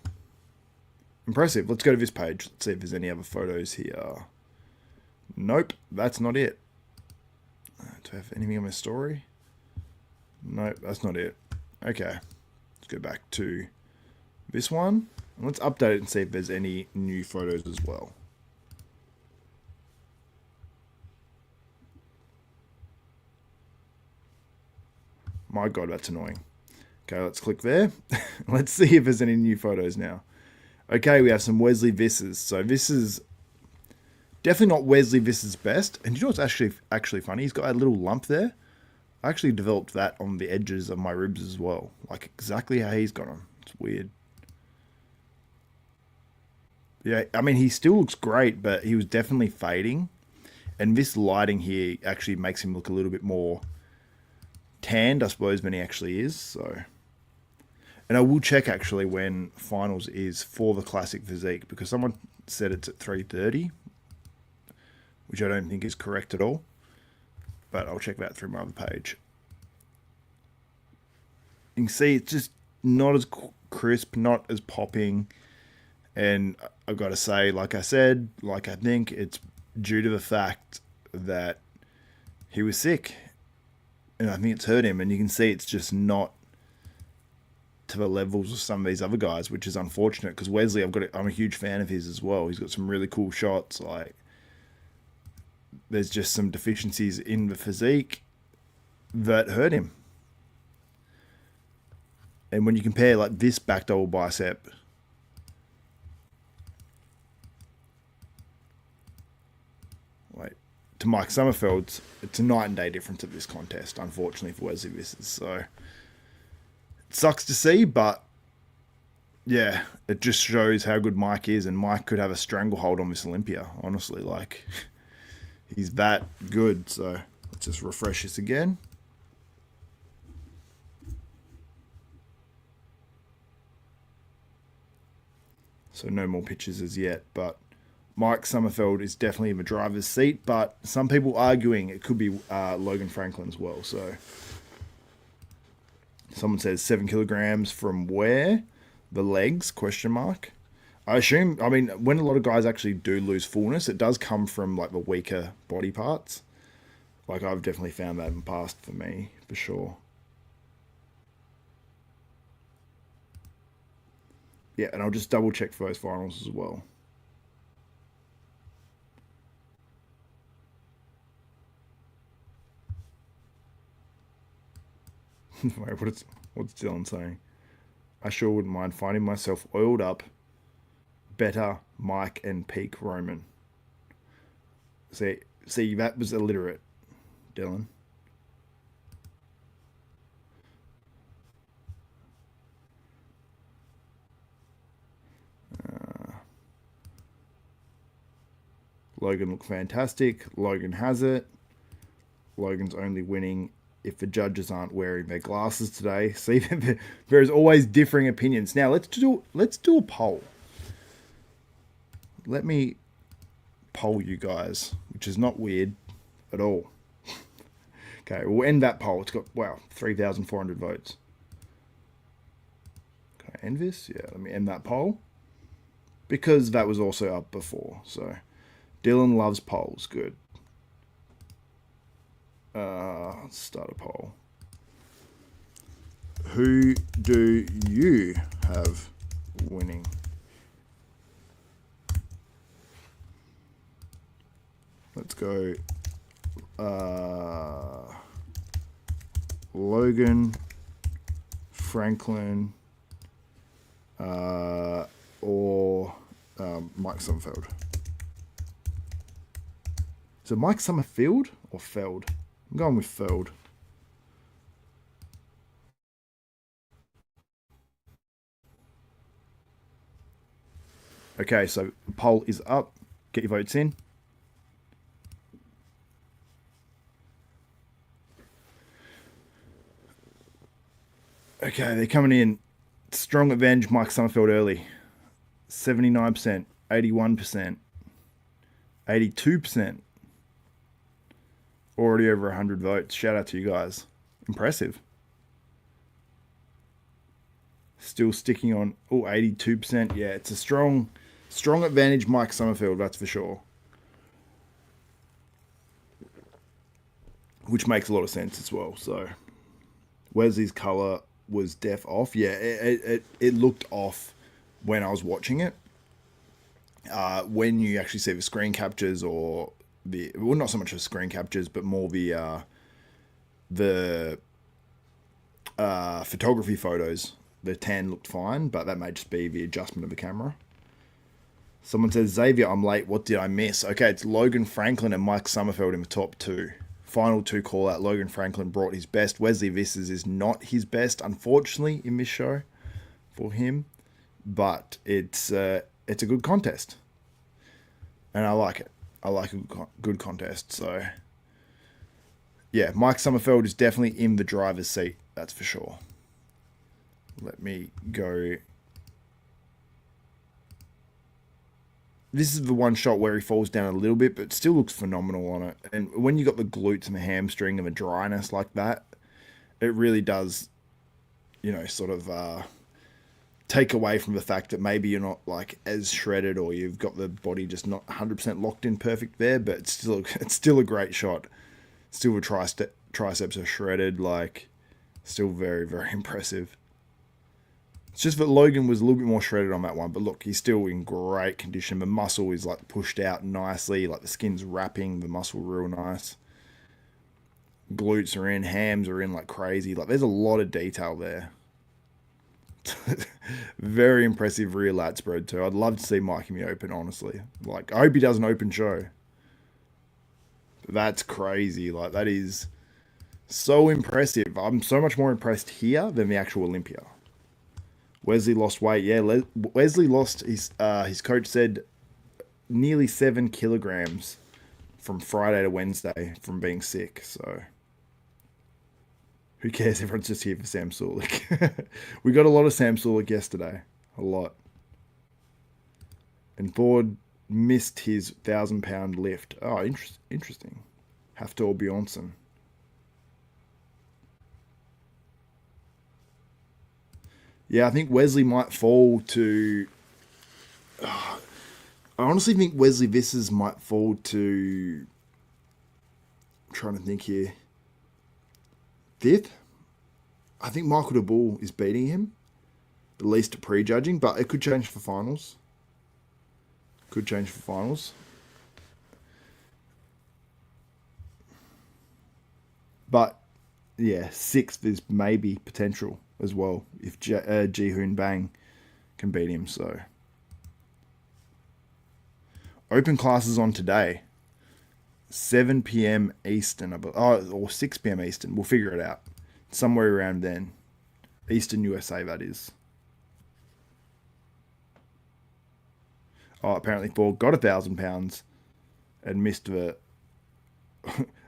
A: Impressive. Let's go to this page. Let's see if there's any other photos here. Nope, that's not it. Do I have anything on my story? Nope, that's not it. Okay. Let's go back to this one. And let's update it and see if there's any new photos as well. My God, that's annoying. Okay, let's click there. Let's see if there's any new photos now. Okay, we have some Wesley Vissers. So this is definitely not Wesley Vissers' best. And you know what's actually funny? He's got a little lump there. I actually developed that on the edges of my ribs as well. Like exactly how he's got them. It's weird. Yeah, I mean, he still looks great, but he was definitely fading. And this lighting here actually makes him look a little bit more tanned, I suppose, than he actually is. So, and I will check actually when finals is for the Classic Physique, because someone said it's at 3:30, which I don't think is correct at all. But I'll check that through my other page. You can see it's just not as crisp, not as popping. And I've got to say, like I said, like I think it's due to the fact that he was sick. And I think it's hurt him. And you can see it's just not to the levels of some of these other guys, which is unfortunate, because Wesley, I'm a huge fan of his as well. He's got some really cool shots. Like, there's just some deficiencies in the physique that hurt him. And when you compare like this back double bicep to Mike Sommerfeld's, it's a night and day difference of this contest, unfortunately, for Wesley Vissers. So it sucks to see, but yeah, it just shows how good Mike is, and Mike could have a stranglehold on this Olympia, honestly. Like, he's that good. So let's just refresh this again. So no more pictures as yet, but Mike Sommerfeld is definitely in the driver's seat, but some people arguing it could be Logan Franklin as well. So someone says 7 kilograms from where? The legs, question mark. I assume, I mean, when a lot of guys actually do lose fullness, it does come from like the weaker body parts. Like, I've definitely found that in the past for me, for sure. Yeah, and I'll just double check for those finals as well. Wait, what's Dylan saying? I sure wouldn't mind finding myself oiled up, better Mike and peak Roman. See, that was illiterate, Dylan. Logan looked fantastic. Logan has it. Logan's only winning if the judges aren't wearing their glasses today. See, there's always differing opinions. Now let's do a poll. Let me poll you guys, which is not weird at all. Okay, we'll end that poll. It's got, wow, 3,400 votes. Can I end this? Yeah, let me end that poll, because that was also up before. So Dylan loves polls. Good. Let's start a poll. Who do you have winning? Let's go Logan Franklin or Mike Sommerfeld. So Mike Sommerfeld or Feld? I'm going with Feld. Okay, so the poll is up. Get your votes in. Okay, they're coming in. Strong advantage, Mike Sommerfeld early. 79%, 81%, 82%. Already over 100 votes. Shout out to you guys. Impressive. Still sticking on, 82%. Yeah, it's a strong advantage, Mike Sommerfeld, that's for sure. Which makes a lot of sense as well. So, Wesley's color was def off. Yeah, it looked off when I was watching it. When you actually see the screen captures or well, not so much the screen captures, but more the photography photos, the tan looked fine, but that may just be the adjustment of the camera. Someone says, Xavier, I'm late. What did I miss? Okay, it's Logan Franklin and Mike Sommerfeld in the top two. Final two call out. Logan Franklin brought his best. Wesley Vissers is not his best, unfortunately, in this show for him. But it's a good contest. And I like it. I like a good contest. So, yeah, Mike Sommerfeld is definitely in the driver's seat. That's for sure. Let me go. This is the one shot where he falls down a little bit, but still looks phenomenal on it. And when you got the glutes and the hamstring and the dryness like that, it really does, sort of take away from the fact that maybe you're not like as shredded or you've got the body just not 100% locked in perfect there, but it's still a great shot. Still the triceps are shredded, like still very, very impressive. It's just that Logan was a little bit more shredded on that one, but look, he's still in great condition. The muscle is like pushed out nicely, like the skin's wrapping the muscle real nice. Glutes are in, hams are in like crazy. Like there's a lot of detail there. Very impressive rear lat spread too. I'd love to see Mike in the open, honestly. Like I hope he does an open show. That's crazy. Like that is so impressive. I'm so much more impressed here than the actual Olympia. Wesley lost weight. Yeah, Wesley lost his coach said nearly 7 kilograms from Friday to Wednesday from being sick. So who cares? Everyone's just here for Sam Sulek. We got a lot of Sam Sulek yesterday. A lot. And Ford missed his 1,000-pound lift. Oh, interesting. Haftor Bjornsson. Yeah, I think Wesley might fall to... I honestly think Wesley Vissers might fall to... I'm trying to think here. 5th? I think Michael Daboul is beating him. At least at prejudging, but it could change for finals. Could change for finals. But, yeah, 6th is maybe potential as well if Ji-Hoon Bang can beat him. So open classes on today, 7 p.m. Eastern, or 6 p.m. Eastern. We'll figure it out somewhere around then. Eastern USA, that is. Oh, apparently Paul got 1,000 pounds and missed the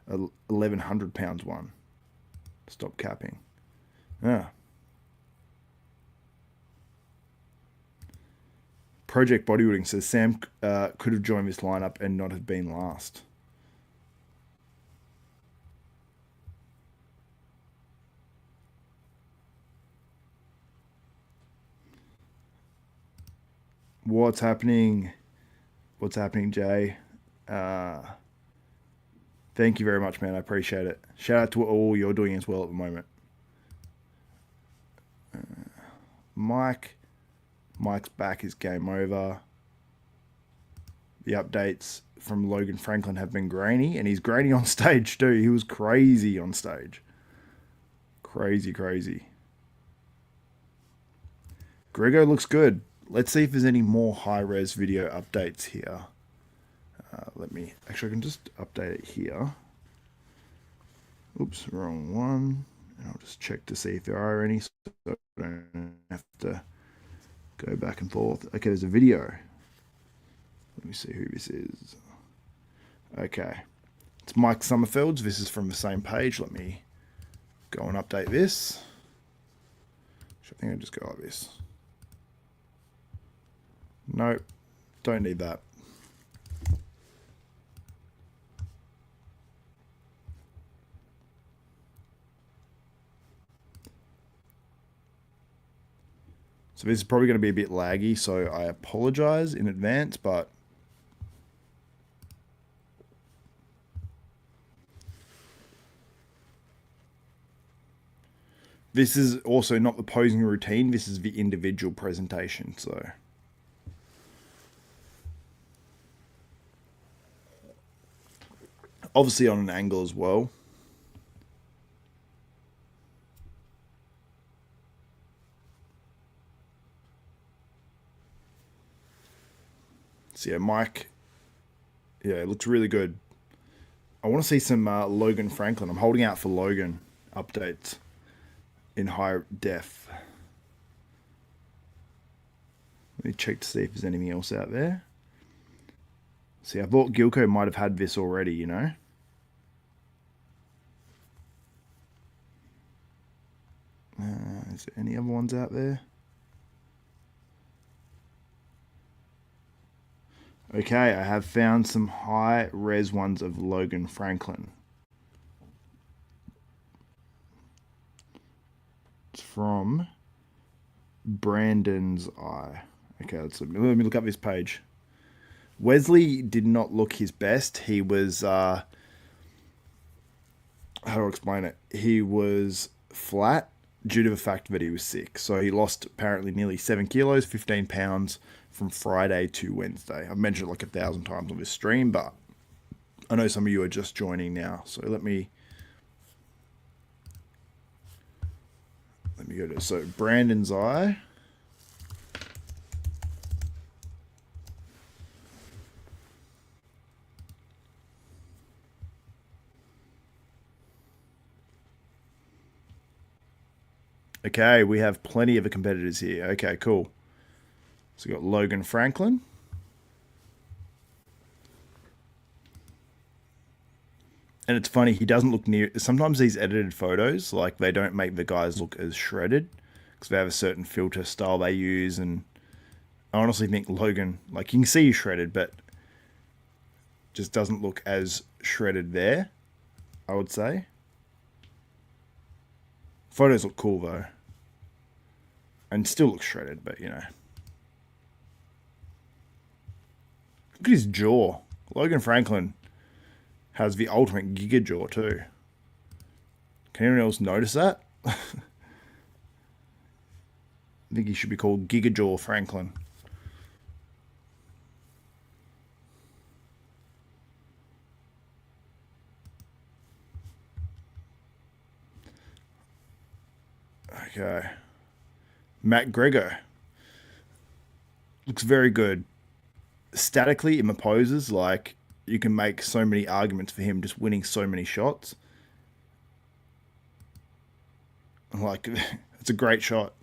A: 1,100 pounds one. Stop capping. Yeah. Project Bodybuilding says Sam could have joined this lineup and not have been last. What's happening? What's happening, Jay? Thank you very much, man. I appreciate it. Shout out to all you're doing as well at the moment. Mike's back is game over. The updates from Logan Franklin have been grainy, and he's grainy on stage too. He was crazy on stage. Crazy. Greggo looks good. Let's see if there's any more high-res video updates here. Actually, I can just update it here. Oops, wrong one. And I'll just check to see if there are any, so I don't have to go back and forth. Okay, there's a video. Let me see who this is. Okay. It's Mike Sommerfeld's. This is from the same page. Let me go and update this. I think I'll just go like this. Nope. Don't need that. So this is probably going to be a bit laggy, so I apologize in advance, but this is also not the posing routine, this is the individual presentation, so obviously on an angle as well. So yeah, Mike, yeah, it looks really good. I want to see some Logan Franklin. I'm holding out for Logan updates in high def. Let me check to see if there's anything else out there. See, I thought Gilco might have had this already, you know? Is there any other ones out there? Okay, I have found some high-res ones of Logan Franklin. It's from Brandon's Eye. Okay, let me look up this page. Wesley did not look his best. He was, how do I explain it? He was flat due to the fact that he was sick. So he lost apparently nearly 7 kilos, 15 pounds from Friday to Wednesday. I've mentioned it like 1,000 times on this stream, but I know some of you are just joining now. So let me go to, so Brandon's Eye. Okay, we have plenty of the competitors here. Okay, cool. So we got Logan Franklin. And it's funny, he doesn't look near... Sometimes these edited photos, like, they don't make the guys look as shredded because they have a certain filter style they use. And I honestly think Logan, like, you can see he's shredded, but just doesn't look as shredded there, I would say. Photos look cool, though. And still looks shredded, but, you know. Look at his jaw. Logan Franklin has the ultimate giga jaw, too. Can anyone else notice that? I think he should be called Giga Jaw Franklin. Okay. Matt Greggo. Looks very good. Statically in the poses, like, you can make so many arguments for him just winning so many shots. Like, it's a great shot.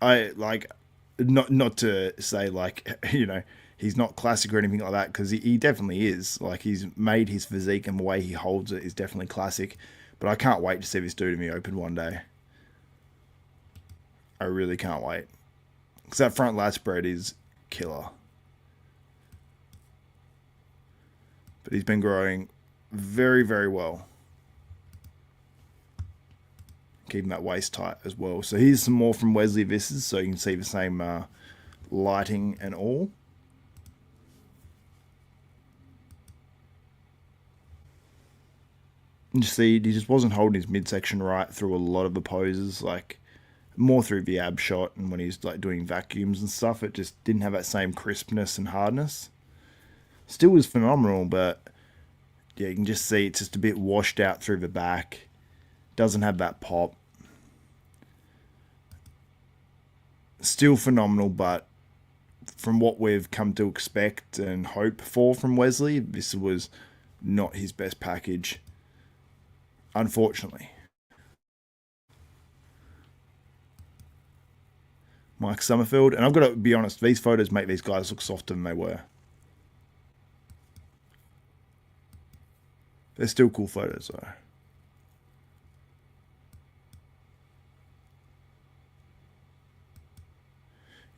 A: I, like, not to say, like, you know, he's not classic or anything like that, because he definitely is. Like, he's made his physique and the way he holds it is definitely classic. But I can't wait to see this dude in the open one day. I really can't wait. Because that front lat spread is killer. But he's been growing very, very well. Keeping that waist tight as well. So here's some more from Wesley Vissers, so you can see the same lighting and all. And you see, he just wasn't holding his midsection right through a lot of the poses, like more through the ab shot and when he's like doing vacuums and stuff. It just didn't have that same crispness and hardness. Still was phenomenal, but yeah, you can just see it's just a bit washed out through the back. Doesn't have that pop. still phenomenal, but from what we've come to expect and hope for from Wesley, this was not his best package, unfortunately. Mike Sommerfeld, and I've got to be honest, these photos make these guys look softer than they were. They're still cool photos though.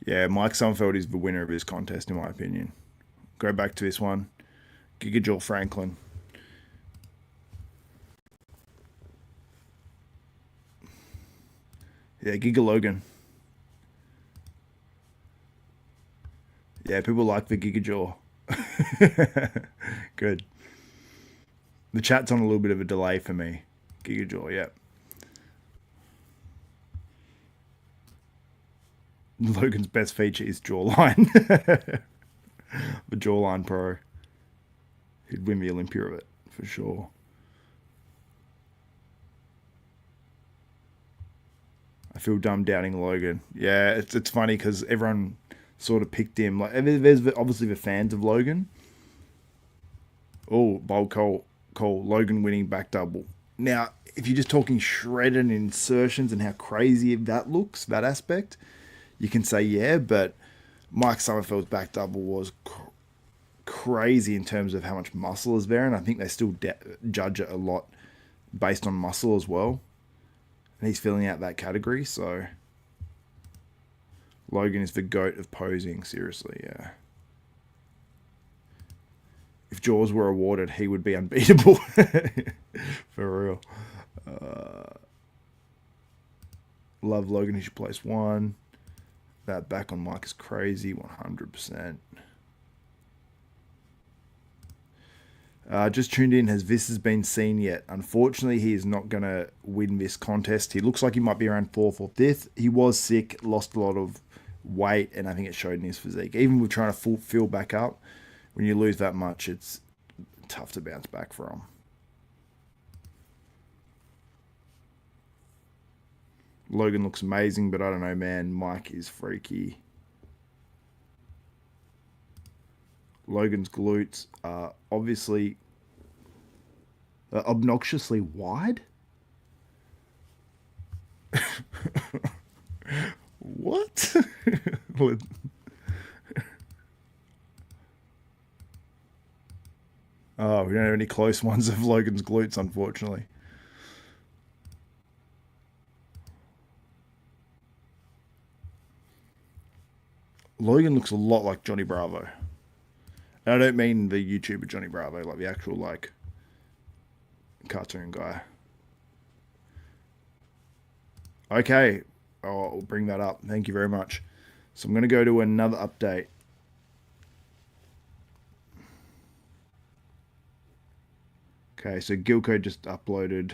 A: Yeah, Mike Sommerfeld is the winner of this contest, in my opinion. Go back to this one. Gigajoule Franklin. Yeah, Giga Logan. Yeah, people like the Gigajaw. Good. The chat's on a little bit of a delay for me. Gigajaw, yeah. Logan's best feature is jawline. The jawline pro. He'd win the Olympia of it, for sure. I feel dumb doubting Logan. Yeah, it's funny because everyone sort of picked him. Like, there's obviously the fans of Logan. Oh, bold call. Logan winning back double. Now, if you're just talking shredded and insertions and how crazy that looks, that aspect, you can say yeah, but Mike Sommerfeld's back double was crazy in terms of how much muscle is there, and I think they still judge it a lot based on muscle as well. And he's filling out that category, so Logan is the GOAT of posing, seriously, yeah. If Jaws were awarded, he would be unbeatable. For real. Love Logan, he should place 1. That back on Mike is crazy, 100%. Just tuned in. Has Vissers been seen yet? Unfortunately, he is not going to win this contest. He looks like he might be around 4th or 5th. He was sick, lost a lot of weight, and I think it showed in his physique. Even with trying to fill back up, when you lose that much, it's tough to bounce back from. Logan looks amazing, but I don't know, man. Mike is freaky. Logan's glutes are obviously obnoxiously wide. What? Oh, we don't have any close ones of Logan's glutes, unfortunately. Logan looks a lot like Johnny Bravo. And I don't mean the YouTuber Johnny Bravo, like the actual, like, cartoon guy. Okay, I'll bring that up. Thank you very much. So I'm going to go to another update. Okay, so Gilco just uploaded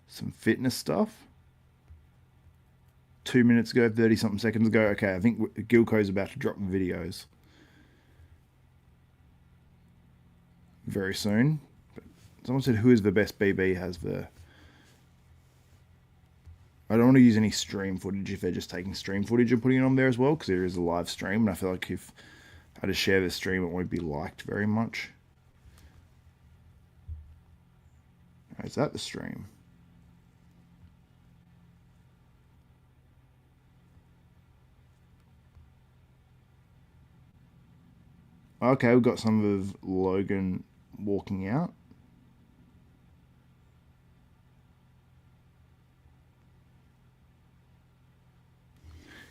A: some fitness stuff. 2 minutes ago, 30-something seconds ago. Okay, I think Gilco's about to drop the videos very soon. But someone said, who is the best BB has the... I don't want to use any stream footage if they're just taking stream footage and putting it on there as well, because there is a live stream, and I feel like if I just share the stream, it won't be liked very much. Is that the stream? Okay, we've got some of Logan walking out.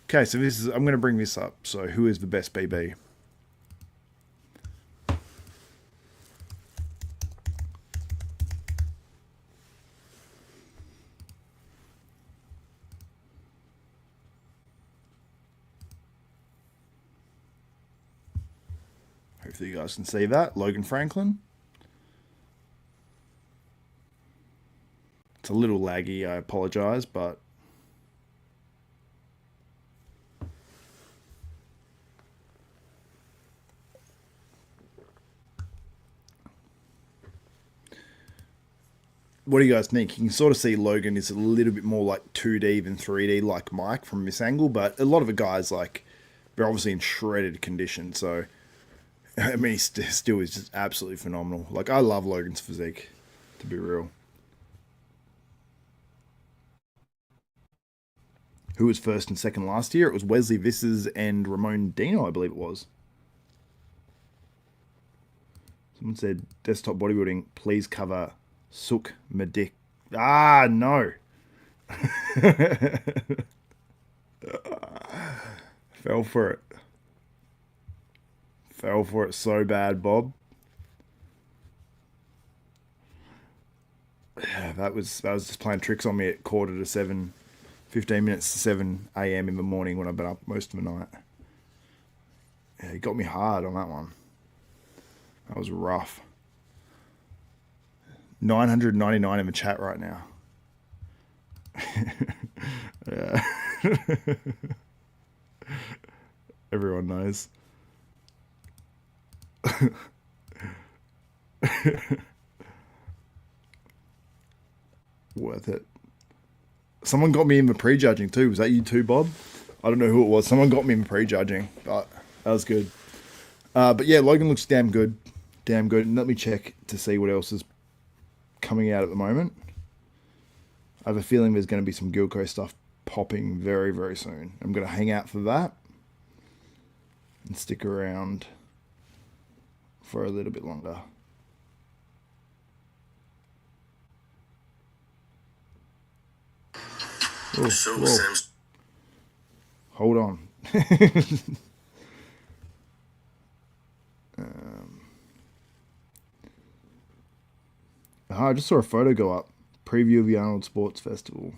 A: Okay, so this is, I'm going to bring this up. So who is the best BB? Hopefully you guys can see that. Logan Franklin. It's a little laggy, I apologize, but what do you guys think? You can sort of see Logan is a little bit more like 2D than 3D like Mike from this angle, but a lot of the guys, like, they're obviously in shredded condition, so I mean, he still is just absolutely phenomenal. Like, I love Logan's physique, to be real. Who was first and second last year? It was Wesley Vissers and Ramon Dino, I believe it was. Someone said, desktop bodybuilding, please cover Sook Madik. Ah, no. Fell for it. Fell for it so bad, Bob. Yeah, that was just playing tricks on me at 6:45, 15 minutes to 7 a.m. in the morning when I've been up most of the night. Yeah, he got me hard on that one. That was rough. 999 in the chat right now. Yeah. Everyone knows. Worth it. Someone got me in the prejudging too. Was that you too, Bob? I don't know who it was. Someone got me in the prejudging, but that was good. But yeah, Logan looks damn good. Damn good. And let me check to see what else is coming out at the moment. I have a feeling there's going to be some Gilco stuff popping very, very soon. I'm going to hang out for that and stick around for a little bit longer. Oh, whoa. Hold on. I just saw a photo go up. Preview of the Arnold Sports Festival.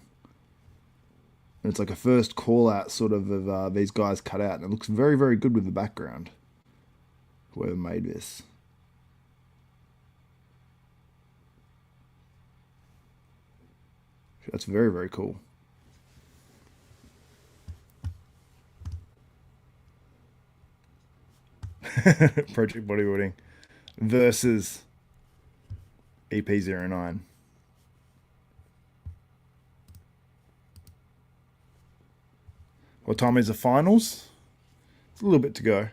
A: And it's like a first call out sort of these guys cut out. And it looks very, very good with the background. Whoever made this. That's very, very cool. Project Bodybuilding versus EP09. What time is the finals? It's a little bit to go.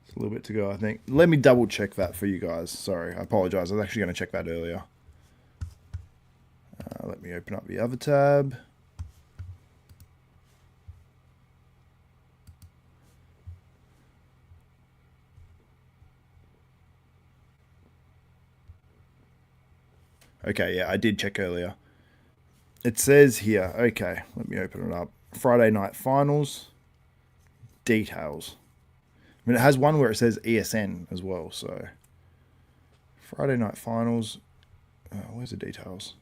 A: It's a little bit to go, I think. Let me double check that for you guys. Sorry, I apologize. I was actually going to check that earlier. Let me open up the other tab. Okay, yeah, I did check earlier. It says here, okay, let me open it up. Friday night finals, details. I mean, it has one where it says ESN as well, so. Friday night finals, where's the details?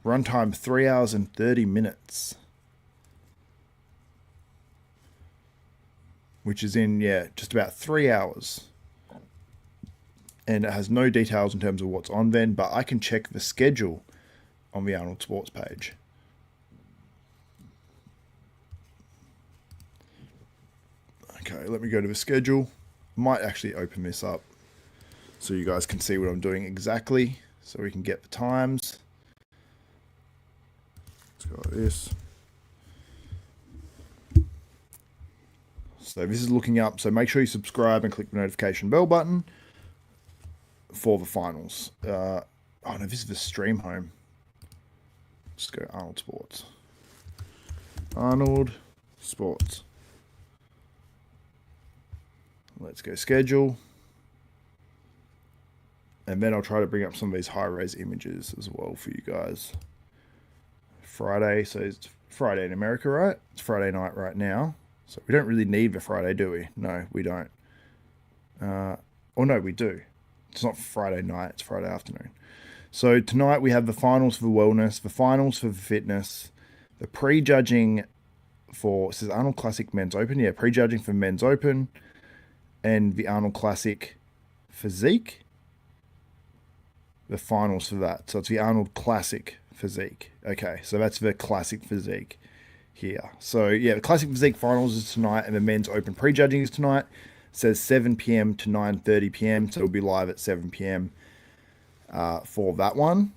A: Runtime 3 hours and 30 minutes. Which is in, yeah, just about 3 hours. And it has no details in terms of what's on then, but I can check the schedule on the Arnold Sports page. Okay, let me go to the schedule. Might actually open this up so you guys can see what I'm doing exactly, so we can get the times. Let's go like this. So this is looking up, so make sure you subscribe and click the notification bell button for the finals. Oh no, this is the stream home. Let's go Arnold Sports. Arnold Sports. Let's go schedule. And then I'll try to bring up some of these high-res images as well for you guys. Friday, so it's Friday in America, right? It's Friday night right now. So we don't really need the Friday, do we? No, we don't. Or no, we do. It's not Friday night, it's Friday afternoon. So tonight we have the finals for wellness, the finals for fitness, the prejudging for, it says Arnold Classic Men's Open. Yeah, prejudging for Men's Open and the Arnold Classic Physique. The finals for that. So it's the Arnold Classic Physique. Okay, so that's the Classic Physique here. So yeah, the Classic Physique finals is tonight and the Men's Open prejudging is tonight. It says 7 p.m. to 9:30 p.m. So it'll be live at 7 p.m. for that one,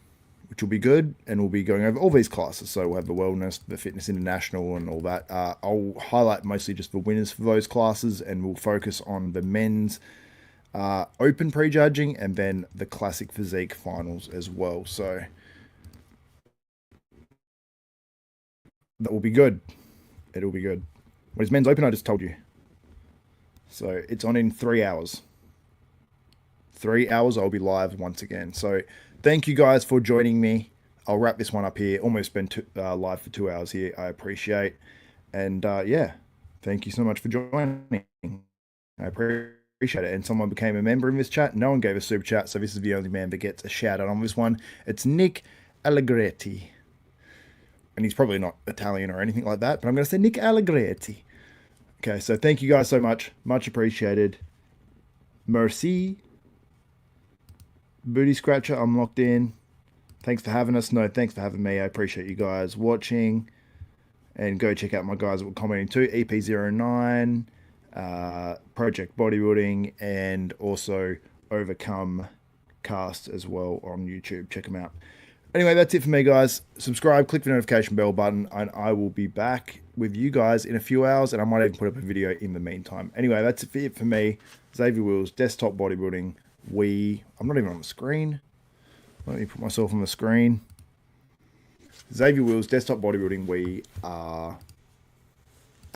A: which will be good. And we'll be going over all these classes. So we'll have the wellness, the fitness international, and all that. I'll highlight mostly just the winners for those classes, and we'll focus on the men's open prejudging and then the classic physique finals as well. So that will be good. It'll be good. What is men's open? I just told you. So it's on in 3 hours. 3 hours, I'll be live once again. So thank you guys for joining me. I'll wrap this one up here. Almost been live for 2 hours here. I appreciate. And yeah, thank you so much for joining. I appreciate it. And someone became a member in this chat. No one gave a super chat, so this is the only man that gets a shout out on this one. It's Nick Allegretti. And he's probably not Italian or anything like that, but I'm going to say Nick Allegretti. Okay, so thank you guys so much. Much appreciated. Merci. Booty Scratcher, I'm locked in. Thanks for having us. No, thanks for having me. I appreciate you guys watching. And go check out my guys that were commenting too. EP09, Project Bodybuilding, and also Overcome Cast as well on YouTube. Check them out. Anyway, that's it for me, guys. Subscribe, click the notification bell button, and I will be back with you guys in a few hours, and I might even put up a video in the meantime. Anyway, that's it for me. Xavier Wills, Desktop Bodybuilding. I'm not even on the screen. Let me put myself on the screen. Xavier Wills, Desktop Bodybuilding. We are